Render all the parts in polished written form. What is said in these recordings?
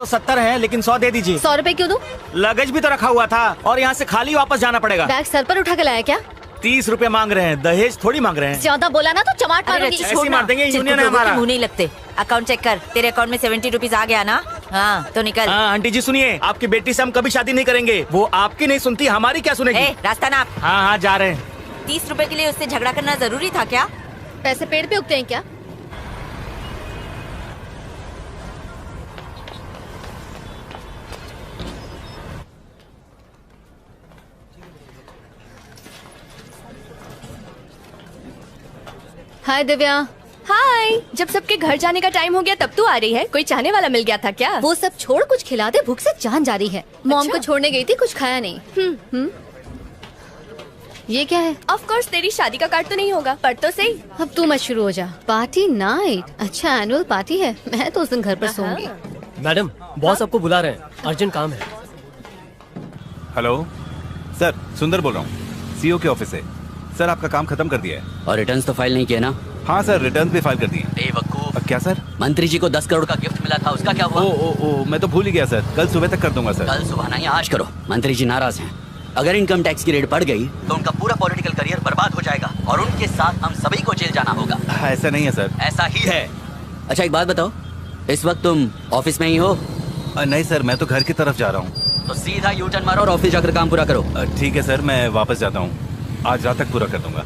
तो 70 है, लेकिन 100 दे दीजिए। 100 रुपए क्यों दूं? लगेज भी तो रखा हुआ था और यहाँ से खाली वापस जाना पड़ेगा। बैग सर पर उठा के लाया क्या? 30 रुपए मांग रहे हैं, दहेज थोड़ी मांग रहे हैं। ज्यादा बोला ना तो चमाट मारूंगी। ऐसे ही मार देंगे, यूनियन है हमारा। मुंह नहीं लगते। अकाउंट चेक कर, तेरे अकाउंट में 70 रुपीज आ गया ना? हाँ तो निकल। हाँ आंटी जी सुनिए, आपकी बेटी से हम कभी शादी नहीं करेंगे। वो आपकी नहीं सुनती, हमारी क्या सुनेगी? रास्ता नाप। हाँ हाँ जा रहे हैं। 30 रुपए के लिए उससे झगड़ा करना जरूरी था क्या? पैसे पेड़ पे उगते हैं क्या? हाय दिव्या। हाय। जब सबके घर जाने का टाइम हो गया तब तू आ रही है? कोई चाहने वाला मिल गया था क्या? वो सब छोड़, कुछ खिला दे, भूख से जान जा रही है। मॉम अच्छा? को छोड़ने गई थी, कुछ खाया नहीं। ये क्या है? ऑफ कोर्स तेरी शादी का कार्ड तो नहीं होगा, पर तो सही। अब तू मत शुरू हो जा। Party night? अच्छा एनुअल पार्टी है, मैं तो उस दिन घर पर सोऊंगी। मैडम बॉस आपको बुला रहे हैं, अर्जेंट काम है। हेलो सर, सुंदर बोल रहा हूँ, सीईओ के ऑफिस से। सर आपका काम खत्म कर दिया है। और रिटर्न्स तो फाइल नहीं किया ना? हाँ सर, रिटर्न भी फाइल कर दिए। बेवकूफ। क्या सर? मंत्री जी को 10 करोड़ का गिफ्ट मिला था, उसका क्या हुआ? ओ, मैं तो भूल ही गया सर, कल सुबह तक कर दूंगा सर। कल सुबह नहीं, आज करो। मंत्री जी नाराज हैं। अगर इनकम टैक्स की रेड पड़ गई तो उनका पूरा पॉलिटिकल करियर बर्बाद हो जाएगा और उनके साथ हम सभी को जेल जाना होगा। ऐसा नहीं है सर। ऐसा ही है। अच्छा एक बात बताओ, इस वक्त तुम ऑफिस में ही हो? नहीं सर, मैं तो घर की तरफ जा रहा हूँ। तो सीधा यू टर्न मारो और ऑफिस जाकर काम पूरा करो। ठीक है सर, मैं वापस जाता हूँ, आज रात तक पूरा कर दूंगा।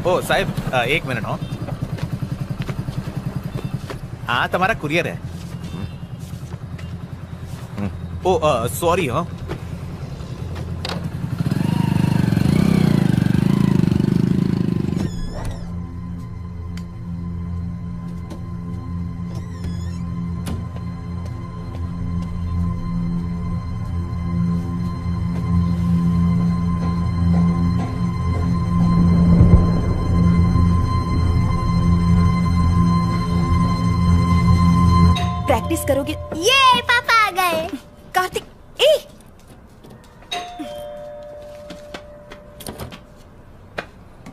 ओ साहब, एक मिनट हो। हाँ तुम्हारा कुरियर है। ओ सॉरी हो। प्रैक्टिस करोगे? ये पापा आ गए। कार्तिक, ए!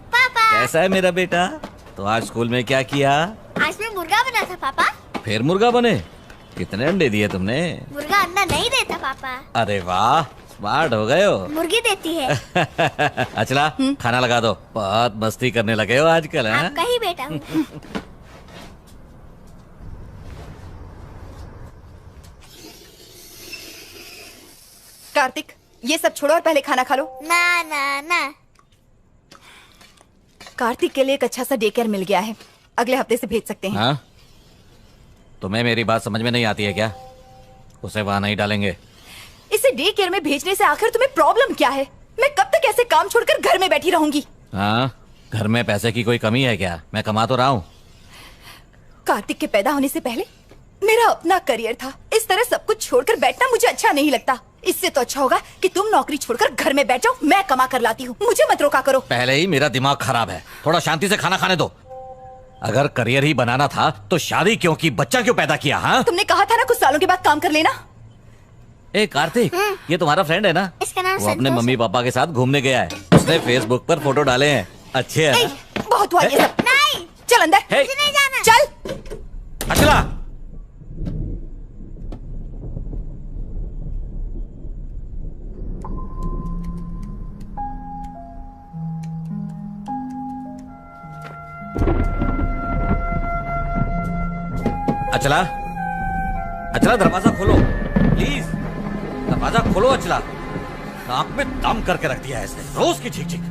पापा कैसा है मेरा बेटा? तो आज स्कूल में क्या किया? आज मैं मुर्गा बना था पापा। फिर मुर्गा बने? कितने अंडे दिए तुमने? मुर्गा अंडा नहीं देता पापा। अरे वाह, स्मार्ट हो गए हो। मुर्गी देती है। अचला खाना लगा दो, बहुत मस्ती करने लगे हो आजकल। हैं? आपका ही बेटा हूँ। कार्तिक, ये सब छोड़ो और पहले खाना खा लो। ना ना ना। कार्तिक के लिए एक अच्छा सा डे केयर मिल गया है, अगले हफ्ते से भेज सकते हैं। हाँ? तुम्हें मेरी बात समझ में नहीं आती है क्या? उसे वहां नहीं डालेंगे। इसे डे केयर में भेजने से आखिर तुम्हें प्रॉब्लम क्या है? मैं कब तक ऐसे काम छोड़कर घर में बैठी रहूंगी? हाँ, घर में पैसे की कोई कमी है क्या? मैं कमा तो रहा हूँ। कार्तिक के पैदा होने से पहले मेरा अपना करियर था, इस तरह सब कुछ छोड़कर बैठना मुझे अच्छा नहीं लगता। इससे तो अच्छा होगा कि तुम नौकरी छोड़कर घर में बैठ जाओ, मैं कमा कर लाती हूँ, मुझे मत रोका करो। पहले ही मेरा दिमाग खराब है, थोड़ा शांति से खाना खाने दो। अगर करियर ही बनाना था तो शादी क्यों की, बच्चा क्यों पैदा किया? हाँ, तुमने कहा था ना कुछ सालों के बाद काम कर लेना। ए कार्तिक, ये तुम्हारा फ्रेंड है ना? इसका नाम वो अपने संतोष मम्मी पापा के साथ घूमने गया है, उसने फेसबुक पर फोटो डाले हैं। अच्छे है ना? बहुत हुआ ये सब। नहीं, चल अंदर। हे, मुझे नहीं जाना। चल। अचला, अचला, अचला दरवाजा खोलो प्लीज, दरवाजा खोलो अचला। नाक में दम करके रख दिया है इसने, रोज की झिक झिक।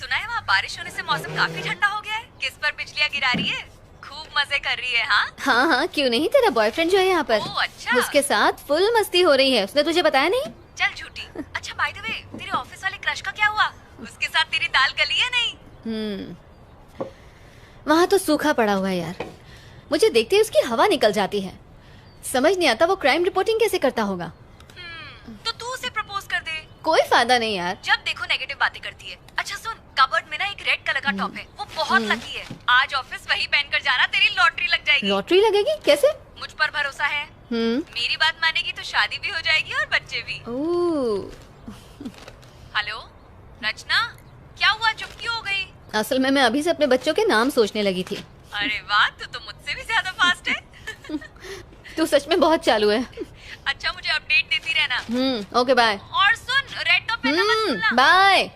सुना है वहाँ बारिश होने से मौसम काफी ठंडा हो गया है। किस पर बिजलियाँ गिरा रही है? खूब मजे कर रही है। हाँ हाँ हाँ, क्यों नहीं, तेरा बॉयफ्रेंड जो है यहाँ पर, ओह, अच्छा। उसके साथ फुल मस्ती हो रही है। उसने तुझे बताया नहीं? चल झूठी। अच्छा बाय द वे, तेरे ऑफिस वाले क्रश का क्या हुआ? उसके साथ तेरी दाल गली है नहीं? वहाँ तो सूखा पड़ा हुआ है यार, मुझे देखते ही उसकी हवा निकल जाती है। समझ नहीं आता वो क्राइम रिपोर्टिंग कैसे करता होगा। तो तू उसे प्रपोज कर दे। कोई फायदा नहीं यार। जब देखो नेगेटिव बातें करती है। अच्छा सुन, कबर्ड में ना एक रेड कलर का टॉप है, वो बहुत लकी है। आज ऑफिस वही पहनकर जाना, तेरी लॉटरी लग जाएगी। लॉटरी लगेगी? कैसे? मुझ पर भरोसा है। मेरी बात मानेगी तो शादी भी हो जाएगी और बच्चे भी। हेलो रचना, क्या हुआ, चुप क्यों हो गई? असल में मैं अभी से अपने बच्चों के नाम सोचने लगी थी। अरे वाह, तू तो मुझसे भी ज्यादा फास्ट है। तू सच में बहुत चालू है। अच्छा मुझे अपडेट देती रहना। Okay bye. और सुन, रेड टॉप पहनना मत भूलना। बाय।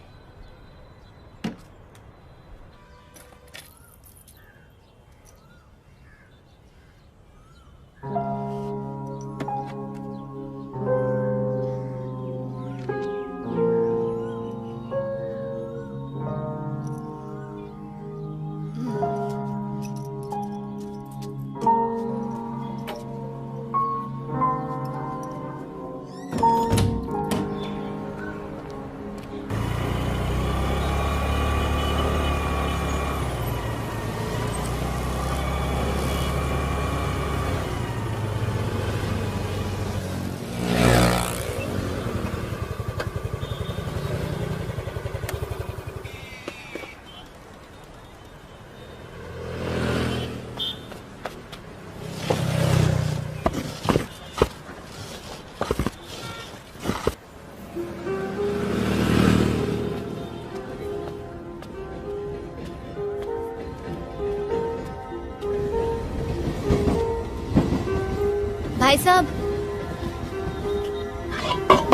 भाई साहब,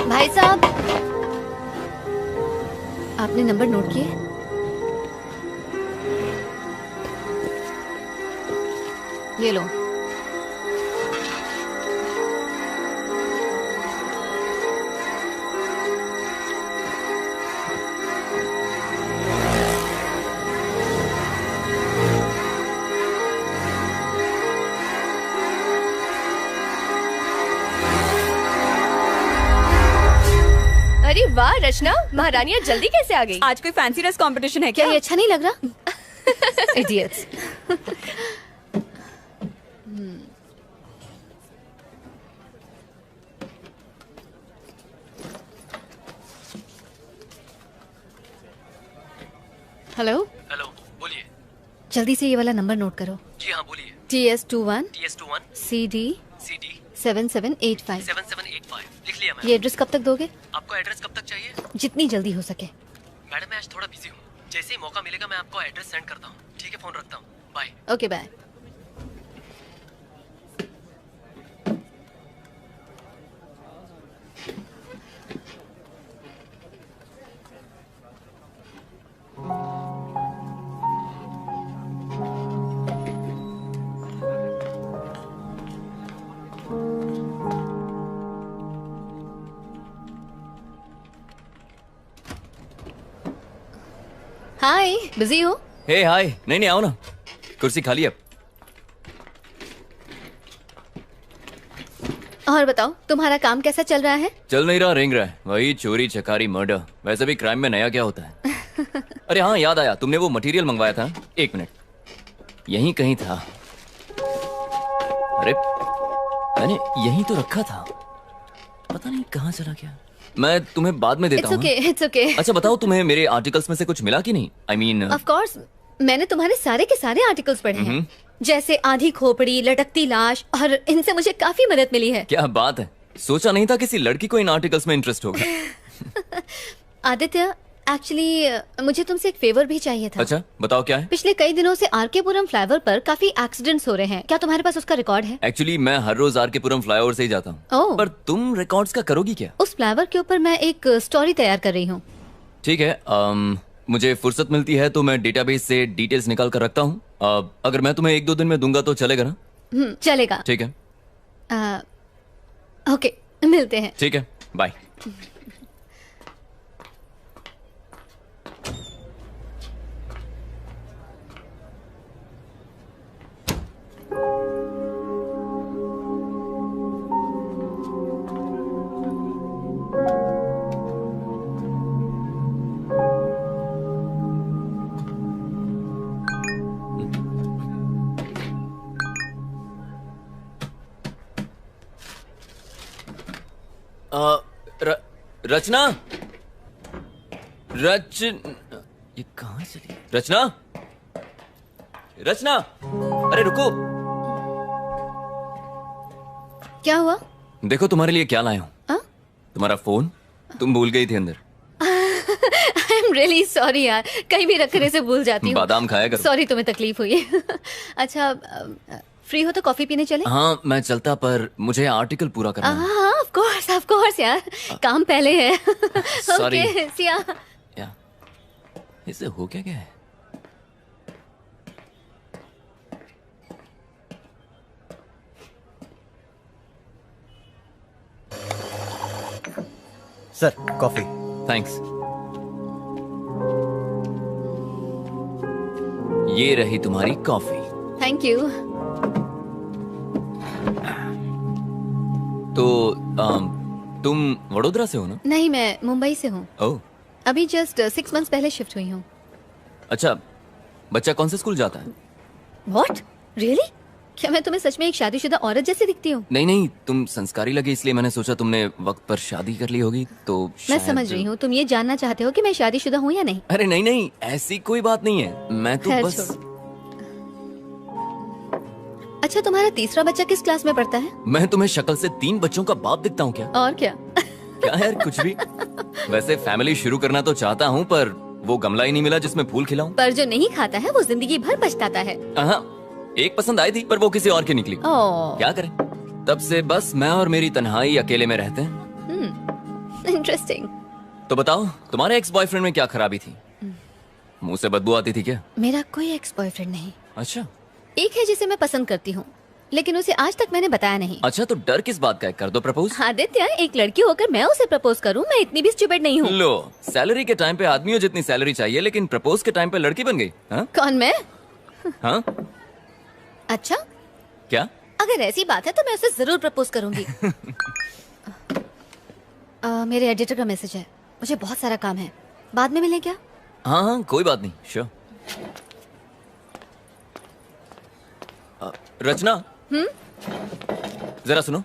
भाई साहब, आपने नंबर नोट किए? ये लो। अरे वाह रचना, महारानियाँ जल्दी कैसे आ गई? आज कोई फैंसी ड्रेस कंपटीशन है क्या क्या? ये अच्छा नहीं लग रहा? इडियट्स। हेलो। हेलो, बोलिए। जल्दी से ये वाला नंबर नोट करो। जी हाँ, बोलिए। TS21 TS21 CD CD 7785। 7785 लिख लिया मैम। ये एड्रेस कब तक दोगे? आपको एड्रेस कब तक चाहिए? जितनी जल्दी हो सके। मैडम मैं आज थोड़ा बिजी हूँ, जैसे ही मौका मिलेगा मैं आपको एड्रेस सेंड करता हूँ। ठीक है, फोन रखता हूँ, bye. Okay bye. Hi, busy हो? हे हाय, नहीं आओ ना, कुर्सी खाली अब। और बताओ, तुम्हारा काम कैसा चल रहा है? चल नहीं रहा, रेंग रहा है, वही चोरी चकारी मर्डर। वैसे भी क्राइम में नया क्या होता है? अरे हाँ, याद आया, तुमने वो मटेरियल मंगवाया था। एक मिनट, यहीं कहीं था। अरे मैंने यहीं तो रखा था, पता नहीं कहाँ चला गया। मैं तुम्हें बाद में देता हूँ। It's okay. अच्छा बताओ, तुम्हें मेरे आर्टिकल्स में से कुछ मिला कि नहीं? I mean, ऑफ कोर्स, मैंने तुम्हारे सारे के सारे आर्टिकल्स पढ़े हैं, जैसे आधी खोपड़ी, लटकती लाश, और इनसे मुझे काफी मदद मिली है। क्या बात है, सोचा नहीं था किसी लड़की को इन आर्टिकल्स में इंटरेस्ट होगा। आदित्य, एक्चुअली मुझे तुमसे एक फेवर भी चाहिए था। अच्छा बताओ, क्या है? पिछले कई दिनों से आरकेपुरम फ्लाईओवर पर काफी एक्सीडेंट्स हो रहे हैं, क्या तुम्हारे पास उसका रिकॉर्ड है? एक्चुअली मैं हर रोज आरकेपुरम फ्लाईओवर से ही जाता हूँ। ओह। पर तुम रिकॉर्ड्स का करोगी क्या? उस फ्लाईओवर के ऊपर मैं एक स्टोरी तैयार कर रही हूँ। ठीक है, मुझे फुर्सत मिलती है तो मैं डेटाबेस से डिटेल्स निकाल कर रखता हूँ। अगर मैं तुम्हें 1-2 दिन में दूंगा तो चलेगा ना? चलेगा। ठीक है। ओके, मिलते हैं। ठीक है, बाय। रचना, ये कहाँ चली? रचना, रचना, अरे रुको। क्या हुआ? देखो तुम्हारे लिए क्या लाया हूँ। तुम्हारा फोन तुम भूल गई थी अंदर। आई एम रियली सॉरी यार, कहीं भी रखने से भूल जाती हूँ। बादाम खाया करो। सॉरी, तुम्हें तकलीफ हुई। अच्छा, फ्री हो तो कॉफी पीने चले? हाँ मैं चलता, पर मुझे आर्टिकल पूरा करना है। हाँ ऑफ कोर्स यार, काम पहले है। Sorry. ओके, सिया। क्या इसे हो क्या है? Sir, coffee. थैंक्स। ये रही तुम्हारी कॉफी। Thank you. तो तुम वडोदरा से हो ना? नहीं, मैं मुंबई से हूँ। ओह, अभी जस्ट 6 मंथ्स पहले शिफ्ट हुई हूँ। अच्छा, बच्चा कौन से स्कूल जाता है? व्हाट? रियली? क्या मैं तुम्हें सच में एक शादीशुदा औरत जैसी दिखती हूँ? नहीं, तुम संस्कारी लगे इसलिए मैंने सोचा तुमने वक्त पर शादी कर ली होगी तो मैं शायद... समझ रही हूँ, तुम ये जानना चाहते हो कि मैं शादीशुदा हूँ या नहीं? अरे नहीं, ऐसी कोई बात नहीं है, मैं तो खैर, बस... छोड़ो। अच्छा, तुम्हारा तीसरा बच्चा किस क्लास में पढ़ता है? मैं तुम्हें शक्ल से 3 बच्चों का बाप दिखता हूँ क्या? और क्या? क्या यार, कुछ भी। वैसे फैमिली शुरू करना तो चाहता हूँ, पर वो गमला ही नहीं मिला जिसमें फूल खिलाऊं। पर जो नहीं खाता है वो जिंदगी भर पछताता है। हाँ, एक पसंद आई थी पर वो किसी और की निकली। ओह। क्या करें, तब से बस मैं और मेरी तन्हाई अकेले में रहते हैं। इंटरेस्टिंग। तो बताओ, तुम्हारे एक्स बॉयफ्रेंड में क्या खराबी थी? मुंह से बदबू आती थी क्या? मेरा कोई एक्स बॉयफ्रेंड नहीं। अच्छा। एक है जिसे मैं पसंद करती हूँ, लेकिन उसे आज तक मैंने बताया नहीं। अच्छा, तो डर किस बात का है? कर दो प्रपोज। आदित्य, एक लड़की होकर मैं उसे प्रपोज करूँ? मैं इतनी भी स्टूपिड नहीं हूँ। लो, सैलरी के टाइम पे आदमियों जितनी सैलरी चाहिए, लेकिन प्रपोज के टाइम पे लड़की बन गई। हाँ? कौन, मैं? हाँ? अच्छा, क्या? अगर ऐसी बात है तो मैं उसे जरूर प्रपोज करूंगी। मेरे एडिटर का मैसेज है, मुझे बहुत सारा काम है, बाद में मिलें क्या? हाँ हाँ, कोई बात नहीं, श्योर। रचना, जरा सुनो।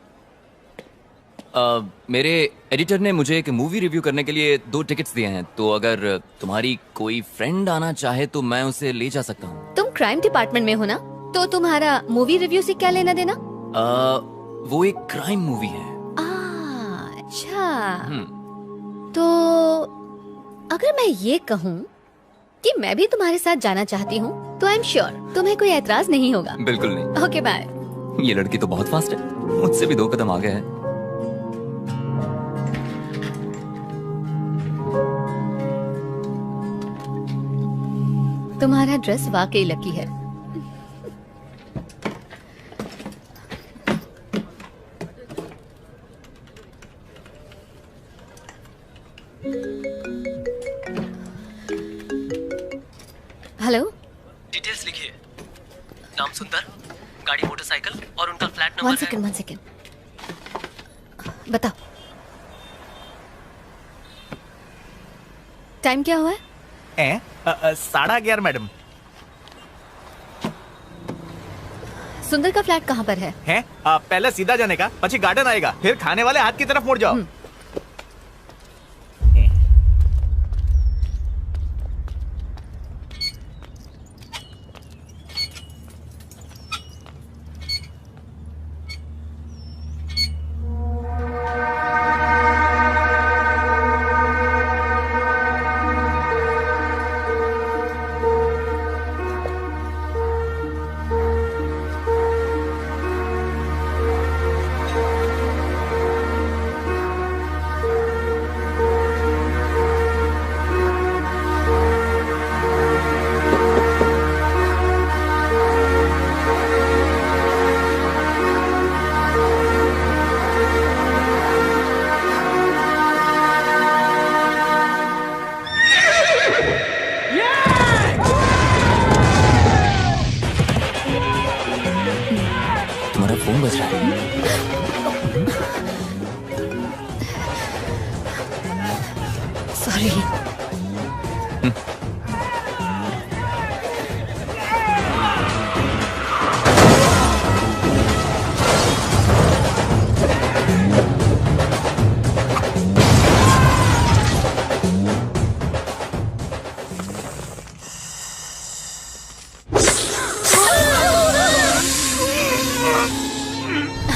मेरे एडिटर ने मुझे एक मूवी रिव्यू करने के लिए 2 टिकट्स दिए हैं, तो अगर तुम्हारी कोई फ्रेंड आना चाहे तो मैं उसे ले जा सकता हूँ। तुम क्राइम डिपार्टमेंट में हो ना, तो तुम्हारा मूवी रिव्यू से क्या लेना देना? वो एक क्राइम मूवी है। अच्छा, तो अगर मैं ये कहूँ कि मैं भी तुम्हारे साथ जाना चाहती हूँ, तो आई एम श्योर तुम्हें कोई एतराज नहीं होगा। बिल्कुल नहीं। Okay, bye. ये लड़की तो बहुत फास्ट है, मुझसे भी 2 कदम आगे है। तुम्हारा ड्रेस वाकई लकी है। हेलो, डिटेल्स लिखिए। नाम सुंदर, गाड़ी मोटरसाइकिल और उनका फ्लैट नंबर वन सेकेंड। बताओ, टाइम क्या हुआ है? 11:30 मैडम। सुंदर का फ्लैट कहाँ पर है? पहले सीधा जाने का, પછી गार्डन आएगा, फिर खाने वाले हाथ की तरफ मुड़ जाओ। तुम्हारा फोन बज रहा है। Sorry.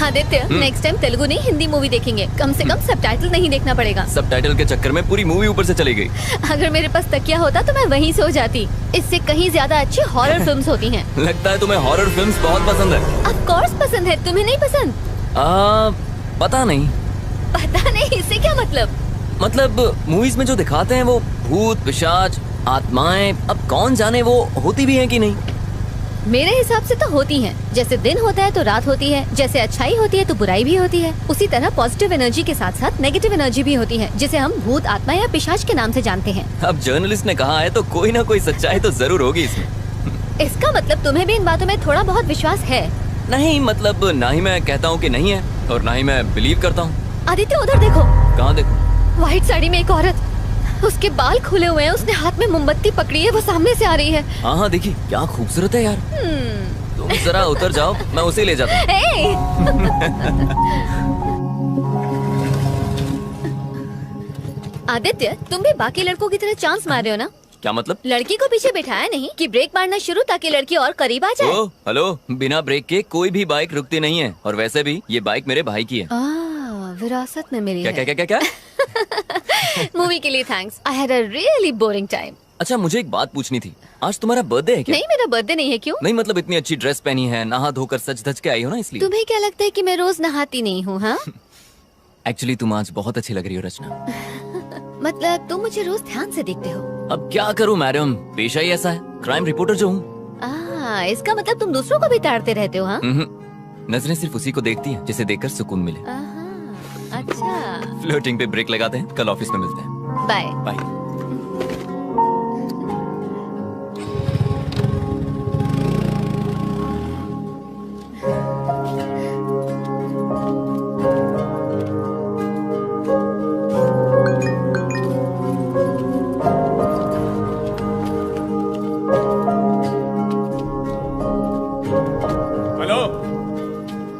Aditya, next time Telugu नहीं हिंदी मूवी देखेंगे, कम से कम सबटाइटल नहीं देखना पड़ेगा। सबटाइटल के चक्कर में पूरी मूवी ऊपर से चली गई। अगर मेरे पास तकिया होता तो मैं वहीं सो जाती। इससे कहीं ज्यादा अच्छी हॉरर फिल्म्स होती हैं। लगता है तुम्हें हॉरर फिल्म्स बहुत पसंद है। ऑफ कोर्स पसंद है, तुम्हें नहीं पसंद? पता नहीं। पता नहीं, इससे क्या मतलब? मतलब मूवीज में जो दिखाते हैं वो भूत, पिशाच, आत्माएं, अब कौन जाने वो होती भी हैं कि नहीं। मेरे हिसाब से तो होती हैं। जैसे दिन होता है तो रात होती है, जैसे अच्छाई होती है तो बुराई भी होती है, उसी तरह पॉजिटिव एनर्जी के साथ साथ नेगेटिव एनर्जी भी होती है, जिसे हम भूत, आत्मा या पिशाच के नाम से जानते हैं। अब जर्नलिस्ट ने कहा है तो कोई ना कोई सच्चाई तो जरूर होगी इसमें। इसका मतलब तुम्हें भी इन बातों में थोड़ा बहुत विश्वास है? नहीं, मतलब ना ही मैं कहता हूँ कि नहीं है और ना ही मैं बिलीव करता हूँ। आदित्य, उधर देखो। कहाँ देखो? व्हाइट साड़ी में एक औरत, उसके बाल खुले हुए हैं, उसने हाथ में मोमबत्ती पकड़ी है, वो सामने से आ रही है। हाँ हाँ, देखिए क्या खूबसूरत है यार। तुम जरा उतर जाओ, मैं उसे ले जाता हूँ। आदित्य, तुम भी बाकी लड़कों की तरह चांस मार रहे हो ना? क्या मतलब? लड़की को पीछे बिठाया नहीं कि ब्रेक मारना शुरू ताकि लड़की और करीब आ जाए। ओ, हेलो, बिना ब्रेक के कोई भी बाइक रुकती नहीं है, और वैसे भी ये बाइक मेरे भाई की है। विरासत में मिली क्या है। क्या क्या क्या क्या? मूवी के लिए thanks. I had a really boring time. अच्छा, मुझे एक बात पूछनी थी, आज तुम्हारा बर्थडे है क्या? नहीं, मेरा बर्थडे नहीं है। क्यों? नहीं, मतलब इतनी अच्छी ड्रेस पहनी है, नहा धोकर सज धज के आई हो ना, इसलिए। तुम्हें क्या लगता है कि मैं रोज नहाती नहीं हूँ? हाँ, एक्चुअली तुम आज बहुत अच्छी लग रही हो रचना। मतलब तुम मुझे रोज ध्यान से देखते हो। अब क्या करूं मैडम, पेशा ही ऐसा है, क्राइम रिपोर्टर जो हूँ। इसका मतलब तुम दूसरों को भी ताड़ते रहते हो? हाँ, नजरें सिर्फ उसी को देखती हैं जिसे देखकर सुकून मिले। अच्छा, फ्लर्टिंग पे ब्रेक लगाते हैं, कल ऑफिस में मिलते हैं। Bye bye. Hello,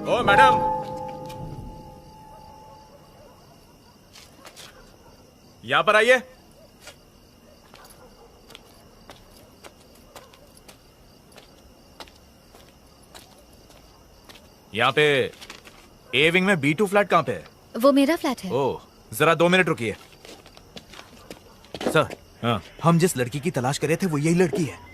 oh madam, यहाँ पर आइए। यहाँ पे ए विंग में B2 फ्लैट कहाँ पे है? वो मेरा फ्लैट है। ओह, जरा 2 मिनट रुकिए। सर, हाँ, हम जिस लड़की की तलाश कर रहे थे वो यही लड़की है।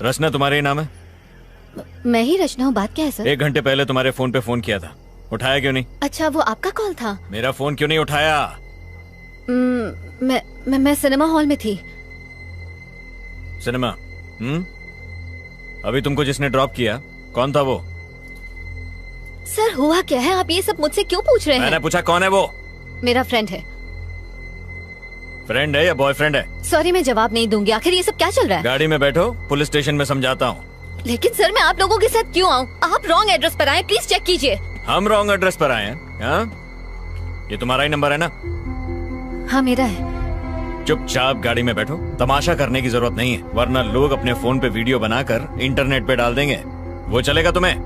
रचना तुम्हारे ही नाम है? मैं ही रचना हूँ। बात क्या है सर? 1 घंटे पहले तुम्हारे फोन पे फोन किया था, उठाया क्यों नहीं? अच्छा, वो आपका कॉल था? मेरा फोन क्यों नहीं उठाया? मैं सिनेमा हॉल में थी। सिनेमा? अभी तुमको जिसने ड्रॉप किया कौन था वो? सर, हुआ क्या है? आप ये सब मुझसे क्यों पूछ रहे हैं? मैंने पूछा कौन है वो? मेरा फ्रेंड है। फ्रेंड है या बॉयफ्रेंड है? सॉरी, मैं जवाब नहीं दूंगी। आखिर ये सब क्या चल रहा है? गाड़ी में बैठो, पुलिस स्टेशन में समझाता हूँ। लेकिन सर, मैं आप लोगों के साथ क्यों आऊँ? आप रॉन्ग एड्रेस पर आए, प्लीज चेक कीजिए। हम रॉन्ग एड्रेस पर आए हैं? हाँ? ये तुम्हारा ही नंबर है ना? हाँ, मेरा है। चुपचाप गाड़ी में बैठो, तमाशा करने की जरूरत नहीं है, वरना लोग अपने फोन पे वीडियो बनाकर इंटरनेट पे डाल देंगे। वो चलेगा तुम्हें?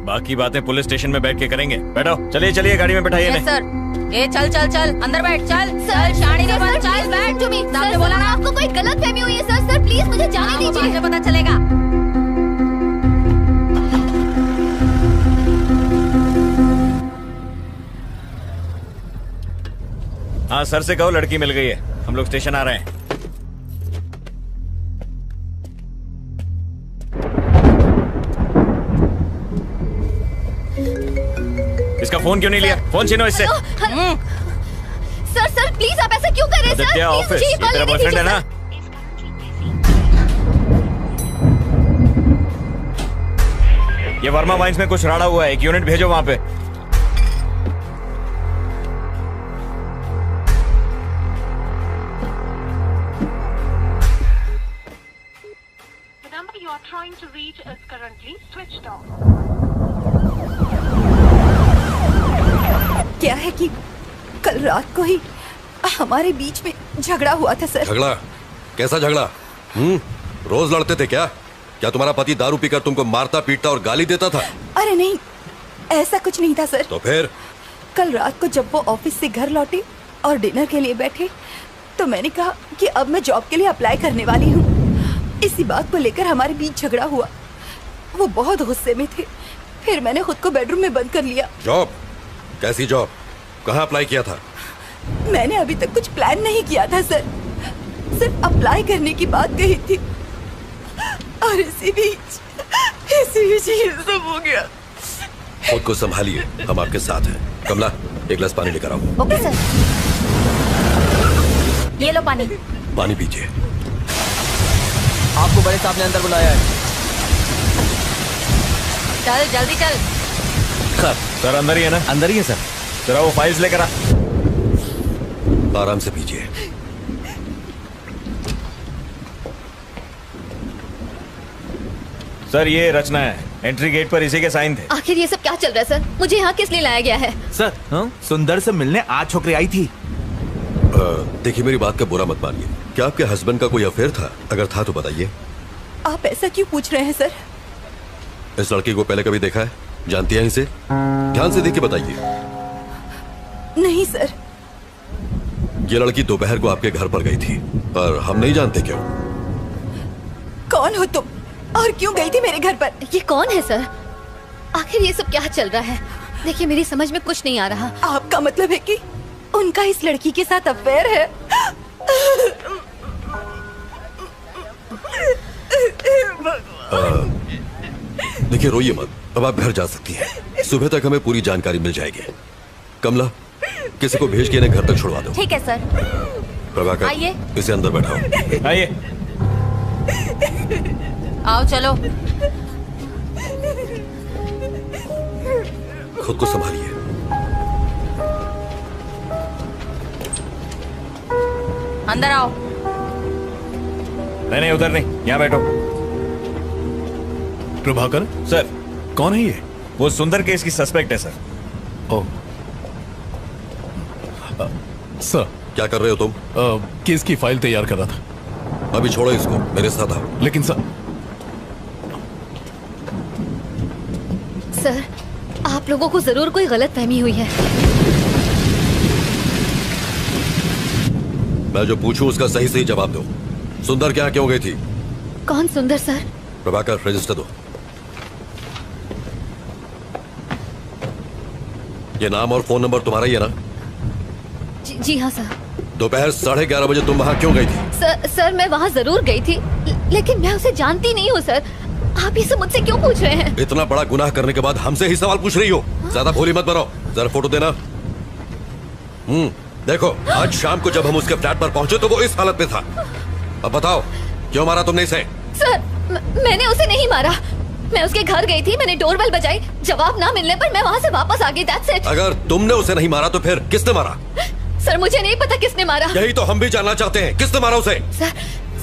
बाकी बातें पुलिस स्टेशन में बैठ के करेंगे। बैठो, चलिए चलिए, गाड़ी में बैठाइए। सर, ए चल चल चल अंदर बैठ, चल चल शानी के बाद चल बैठ। जो भी आपने बोला ना, आपको कोई गलत फहमी हुई है सर। सर प्लीज मुझे जाने दीजिए। मुझे पता चलेगा। हाँ, सर से कहो लड़की मिल गई है, हम लोग स्टेशन आ रहे हैं। इसका फोन क्यों नहीं लिया? फोन छीनो इससे। सर प्लीज आप ऐसा क्यों कर रहे हैं? सर आदित्य ऑफिस, ये तेरा बॉयफ्रेंड है ना? ये वर्मा वाइन्स में कुछ राड़ा हुआ है, 1 यूनिट भेजो वहां पे। क्या है कि कल रात को ही हमारे बीच में झगड़ा हुआ था सर। झगड़ा? कैसा झगड़ा? रोज लड़ते थे क्या? क्या तुम्हारा पति दारू पीकर तुमको मारता पीटता और गाली देता था? अरे नहीं, ऐसा कुछ नहीं था सर। तो फिर? कल रात को जब वो ऑफिस से घर लौटे और डिनर के लिए बैठे तो मैंने कहा कि अब मैं जॉब के लिए अप्लाई करने वाली हूँ। इसी बात को लेकर हमारे बीच झगड़ा हुआ। वो बहुत गुस्से में थे, फिर मैंने खुद को बेडरूम में बंद कर लिया। जॉब? कैसी जॉब? कहाँ अप्लाई किया था? मैंने अभी तक कुछ प्लान नहीं किया था सर, सिर्फ अप्लाई करने की बात कही थी और इसी बीच ये सब हो गया। खुद को संभालिए, हम आपके साथ हैं। कमला, 1 गिलास पानी लेकर आओ। Okay sir. ये लो पानी। पानी पीजिए। आपको बड़े साहब ने अंदर बुलाया है। चल जल्दी चल। सर अंदर ही है ना? अंदर ही है सर। जरा वो फाइल्स लेकर आ। आराम से पीजिए। सर ये रचना है, एंट्री गेट पर इसी के साइन थे। आखिर ये सब क्या चल रहा है सर? मुझे यहाँ किस लिए लाया गया है? सर, सुंदर से मिलने आज छोकरी आई थी। देखिए, मेरी बात का बुरा मत मानिए। क्या आपके हस्बैंड का कोई अफेयर था? अगर था तो बताइए। आप ऐसा क्यों पूछ रहे हैं सर? इस लड़की को पहले कभी देखा है? जानती हैं इसे? ध्यान से देख के बताइए। नहीं सर। ये लड़की दोपहर को आपके घर पर गई थी, पर हम नहीं जानते क्यों। कौन हो तुम और क्यों गई थी मेरे घर पर? ये कौन है सर? आखिर ये सब क्या चल रहा है? देखिए, मेरी समझ में कुछ नहीं आ रहा। आपका मतलब है कि उनका इस लड़की के साथ अफेयर है? देखिए, रोइए मत, अब आप घर जा सकती हैं। सुबह तक हमें पूरी जानकारी मिल जाएगी। कमला, किसी को भेज के इन्हें घर तक छुड़वा दो। ठीक है सर। प्रभाकर, आइए। इसे अंदर बैठाओ। आइए। आओ चलो। खुद को संभालिए। अंदर आओ। नहीं, उधर नहीं, यहाँ बैठो। प्रभाकर सर। कौन है ये? वो सुंदर केस की सस्पेक्ट है सर। ओ सर, क्या कर रहे हो तुम? केस की फाइल तैयार कर रहा था। अभी छोड़ो इसको, मेरे साथ आओ। लेकिन सर आप लोगों को जरूर कोई गलतफहमी हुई है। मैं जो पूछूं उसका सही सही जवाब दो। सुंदर क्या क्यों गई थी? कौन सुंदर सर? प्रभाकर, रजिस्टर दो। ये नाम और फोन नंबर तुम्हारा ही है ना? जी हाँ सर। दोपहर 11:30 बजे तुम वहाँ क्यों गई थी? सर मैं वहाँ जरूर गई थी, लेकिन मैं उसे जानती नहीं हूँ सर। आप ये सब मुझसे क्यों पूछ रहे हैं? इतना बड़ा गुनाह करने के बाद हमसे ही सवाल पूछ रही हो? ज्यादा भोली मत बनो। जरा फोटो देना। देखो, आज शाम को जब हम उसके फ्लैट पर पहुंचे तो वो इस हालत में था। अब बताओ, क्यों मारा तुमने इसे? सर मैंने उसे नहीं मारा। मैं उसके घर गई थी, मैंने डोरबेल बजाई, जवाब ना मिलने पर मैं वहाँ से वापस आ गई। That's it। अगर तुमने उसे नहीं मारा तो फिर किसने मारा? सर मुझे नहीं पता किसने मारा। यही तो हम भी जानना चाहते हैं, किसने मारा उसे?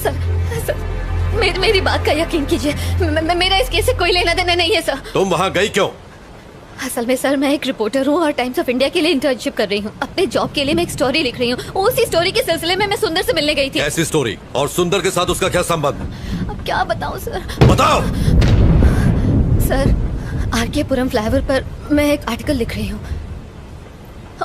सर मेरी बात का यकीन कीजिए, मेरा इस केस से कोई लेना देना नहीं है सर। तुम वहाँ गई क्यों? असल में सर मैं एक रिपोर्टर हूँ और टाइम्स ऑफ इंडिया के लिए इंटर्नशिप कर रही हूँ। अपने जॉब के लिए मैं एक स्टोरी लिख रही हूँ। उसी स्टोरी के सिलसिले में मैं सुंदर से मिलने गई थी। कैसी स्टोरी? और सुंदर के साथ उसका क्या संबंध? अब क्या बताऊँ सर? बताओ। सर आरके पुरम फ्लाईओवर पर मैं एक आर्टिकल लिख रही हूँ।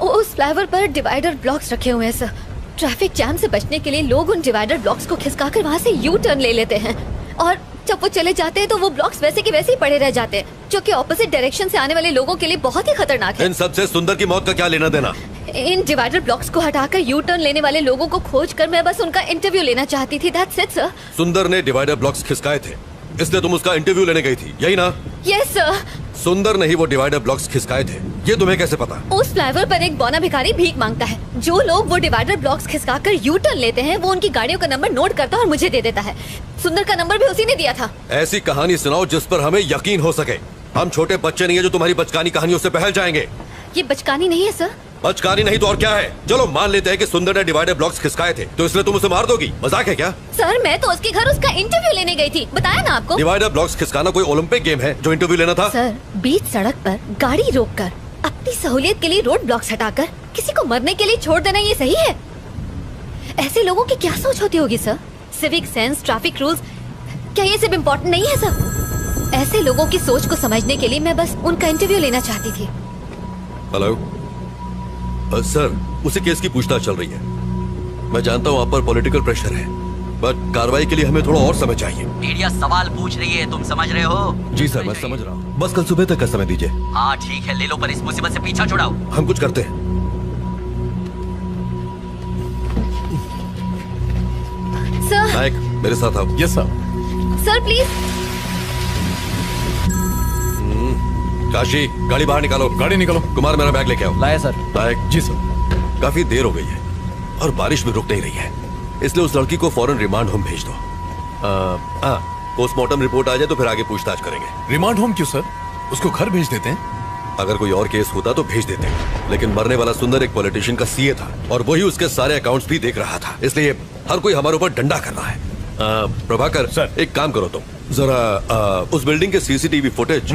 उस फ्लाईओवर पर डिवाइडर ब्लॉक्स रखे हुए हैं सर। ट्रैफिक जैम से बचने के लिए लोग उन डिवाइडर ब्लॉक्स को खिसकाकर वहाँ से यू टर्न ले लेते हैं, और जब वो चले जाते हैं तो वो ब्लॉक्स वैसे के वैसे ही पड़े रह जाते हैं, जो कि ऑपोजिट डायरेक्शन से आने वाले लोगों के लिए बहुत ही खतरनाक है। इन सबसे सुंदर की मौत का क्या लेना देना? इन डिवाइडर ब्लॉक्स को हटाकर यू टर्न लेने वाले लोगों को खोजकर मैं बस उनका इंटरव्यू लेना चाहती थी। That's it, sir। सुंदर ने डिवाइडर ब्लॉक्स खिसकाए थे, इसलिए तुम उसका इंटरव्यू लेने गई थी, यही ना? Yes sir. सुंदर ने ही वो डिवाइडर ब्लॉक्स खिसकाए थे, ये तुम्हें कैसे पता? उस फ्लाईओवर पर एक बौना भिखारी भीख मांगता है। जो लोग वो डिवाइडर ब्लॉक्स खिसकाकर यू टर्न लेते हैं वो उनकी गाड़ियों का नंबर नोट करता है और मुझे दे देता है। सुंदर का नंबर भी उसी ने दिया था। ऐसी कहानी सुनाओ जिस पर हमें यकीन हो सके। हम छोटे बच्चे नहीं है जो तुम्हारी बचकानी कहानियों से बहल जाएंगे। ये बचकानी नहीं है सर। बचकानी नहीं तो और क्या है? चलो मान लेते हैं कि सुंदर ने डिवाइडर ब्लॉक्स खिसकाए थे, तो इसलिए तुम उसे मार दोगी? मजाक है क्या? सर मैं तो उसके घर उसका इंटरव्यू लेने गई थी, बताया ना आपको। डिवाइडर ब्लॉक्स खिसकाना कोई ओलंपिक गेम है जो इंटरव्यू लेना था? सर बीच सड़क पर गाड़ी रोककर अपनी सहूलियत के लिए रोड ब्लॉक्स हटाकर किसी को मरने के लिए छोड़ देना ये सही है? ऐसे लोगों की क्या सोच होती होगी sir? Civic sense, traffic rules, क्या ये सब इम्पोर्टेंट नहीं है सर? ऐसे लोगों की सोच को समझने के लिए मैं बस उनका इंटरव्यू लेना चाहती थी। हेलो सर, उसी केस की पूछताछ चल रही है। मैं जानता हूँ आप पर पॉलिटिकल प्रेशर है, बट कार्रवाई के लिए हमें थोड़ा और समय चाहिए। मीडिया सवाल पूछ रही है, तुम समझ रहे हो? जी सर, मैं समझ रहा हूँ, बस कल सुबह तक का समय दीजिए। हाँ ठीक है, ले लो, पर इस मुसीबत से पीछा छुड़ाओ। हम कुछ करते हैं। सर नायक, मेरे साथ आओ। Yes sir. Sir please. Kashi, गाड़ी बाहर निकालो। गाड़ी निकालो। कुमार, मेरा बैग लेके आओ। लाया सर। नायक। जी सर। काफी देर हो गई है और बारिश भी रुक नहीं रही है, इसलिए उस लड़की को फौरन रिमांड होम भेज दो। पोस्टमार्टम रिपोर्ट आ जाए तो फिर आगे पूछताछ करेंगे। रिमांड होम क्यों सर? उसको घर भेज देते हैं। अगर कोई और केस होता तो भेज देते, लेकिन मरने वाला सुंदर एक पॉलिटिशियन का सीए था और वही उसके सारे अकाउंट्स भी देख रहा था, इसलिए हर कोई हमारे ऊपर डंडा कर रहा है। प्रभाकर सर, एक काम करो तुम, जरा उस बिल्डिंग के सीसीटीवी फुटेज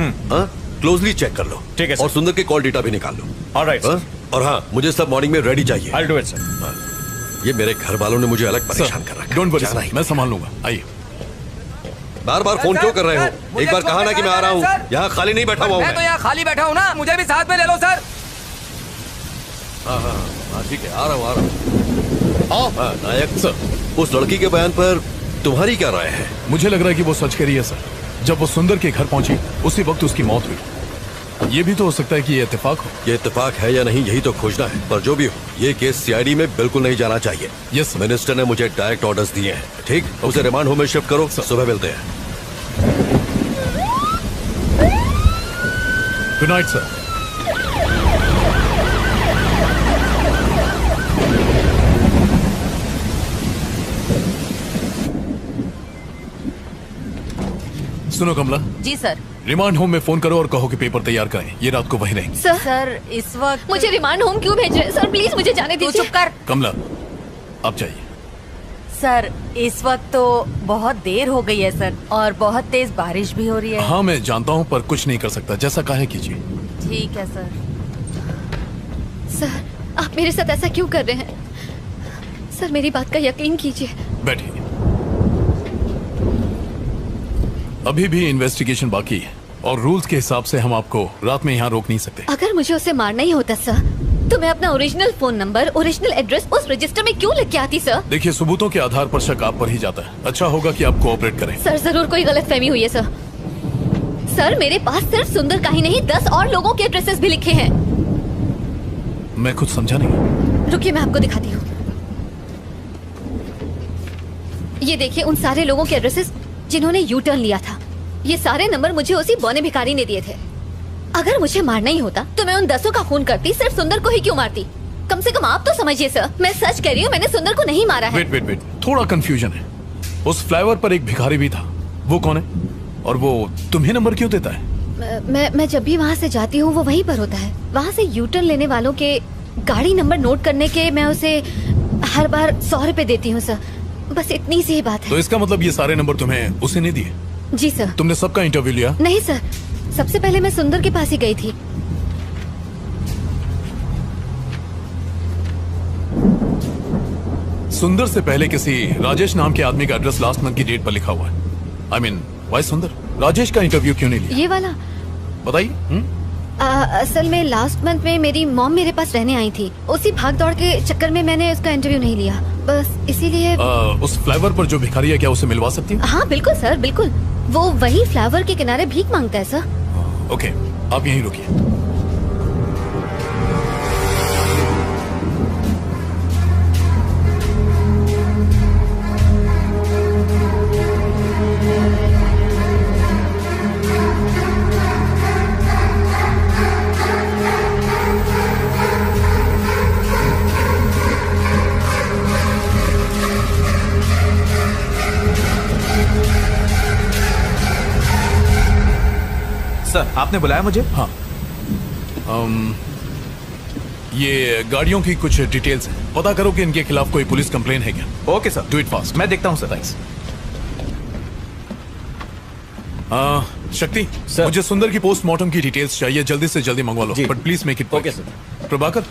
क्लोजली चेक कर लो। ठीक है और सुंदर के कॉल डेटा भी निकाल लो। Alright sir. और हाँ, मुझे सब मॉर्निंग में रेडी चाहिए। I'll do it, sir। ये मेरे घर वालों ने मुझे अलग परेशान कर रखा। डोंट वरी, मैं संभाल लूंगा। आइए। बार बार फोन क्यों कर रहे हो? एक बार कहा ना कि मैं आ रहा हूँ, यहाँ खाली नहीं बैठा हुआ हूँ। मैं तो यहाँ खाली बैठा हूँ ना, मुझे भी साथ में ले लो सर। हाँ ठीक है, आ रहा हूँ। नायक सर, उस लड़की के बयान पर तुम्हारी क्या राय है? मुझे लग रहा है कि वो सच कह रही है सर। जब वो सुंदर के घर पहुंची उसी वक्त उसकी मौत हुई। ये भी तो हो सकता है कि ये इत्तेफाक हो। ये इत्तेफाक है या नहीं, यही तो खोजना है। पर जो भी हो, ये केस सीआईडी में बिल्कुल नहीं जाना चाहिए। यस, मिनिस्टर ने मुझे डायरेक्ट ऑर्डर्स दिए हैं। ठीक, उसे रिमांड होम में शिफ्ट करो, सुबह मिलते हैं। Good night sir. सुनो कमला, जी सर। रिमांड होम में फोन करो और कहो कि पेपर तैयार करें। ये रात को वहीं रहेंगे। सर इस वक्त मुझे रिमांड होम क्यों भेज रहे हैं? सर प्लीज मुझे जाने दीजिए। चुप कर। कमला आप जाइए। सर इस वक्त तो बहुत देर हो गई है सर, और बहुत तेज बारिश भी हो रही है। हाँ मैं जानता हूँ, पर कुछ नहीं कर सकता। जैसा कहे कीजिए। ठीक है सर। सर आप मेरे साथ ऐसा क्यों कर रहे हैं? सर मेरी बात का यकीन कीजिए। बैठिए। अभी भी इन्वेस्टिगेशन बाकी है और रूल्स के हिसाब से हम आपको रात में यहाँ रोक नहीं सकते। अगर मुझे उसे मारना ही होता सर, तो मैं अपना original phone number, original address उस रजिस्टर में क्यों लिख के आती सर? देखिए सबूतों के आधार पर शक आप पर ही जाता है। अच्छा होगा कि आप कोऑपरेट करें। सर जरूर कोई गलतफहमी हुई है सर। सर मेरे पास सिर्फ सुंदर का ही नहीं 10 और लोगों के एड्रेसेस भी लिखे हैं। मैं कुछ समझा नहीं। रुकिए मैं आपको दिखाती हूँ। ये देखिए उन सारे लोगों के एड्रेसेस जिन्होंने यू टर्न लिया था। ये सारे नंबर मुझे उसी बौने भिखारी ने दिए थे। अगर मुझे मारना ही होता तो मैं उन 10 का खून करती, सिर्फ सुंदर को ही क्यों मारती? कम से कम आप तो समझिए सर, मैं सच कह रही हूँ, मैंने सुंदर को नहीं मारा है। वेट, थोड़ा कंफ्यूजन है। उस फ्लाईओवर पर एक भिखारी भी था, वो कौन है? और वो तुम्हें नंबर क्यों देता है? मैं जब भी वहाँ से जाती हूँ वो वहीं पर होता है। वहाँ से यू टर्न लेने वालों के गाड़ी नंबर नोट करने के मैं उसे हर बार 100 रुपए देती हूँ सर। बस इतनी सी ही बात है। तो इसका मतलब ये सारे नंबर तुम्हें उसे नहीं दिए? जी सर। तुमने सबका इंटरव्यू लिया? नहीं सर, सबसे पहले मैं सुंदर के पास ही गई थी। सुंदर से पहले किसी राजेश नाम के आदमी का एड्रेस लास्ट मंथ की डेट पर लिखा हुआ है। आई मीन वाई सुंदर राजेश का इंटरव्यू क्यों नहीं लिया? ये वाला बताइए। असल में लास्ट मंथ में मेरी मॉम मेरे पास रहने आई थी। उसी भाग दौड़ के चक्कर में मैंने उसका इंटरव्यू नहीं लिया, बस इसीलिए। उस फ्लाईओवर पर जो भिखारी है क्या उसे मिलवा सकती हूँ? हाँ बिल्कुल सर, बिल्कुल। वो वही फ्लाईओवर के किनारे भीख मांगता है सर। ओके, आप यहीं रुकिए। सर आपने बुलाया मुझे? हाँ। ये गाड़ियों की कुछ डिटेल्स हैं। पता करो कि इनके खिलाफ कोई पुलिस कंप्लेन है क्या? Okay sir, do it fast. मैं देखता हूँ सर। थैंक्स। शक्ति सर, मुझे सुंदर की पोस्टमार्टम की डिटेल्स चाहिए। जल्दी से जल्दी मंगवा लो, but please make it. Okay sir. Prabhakar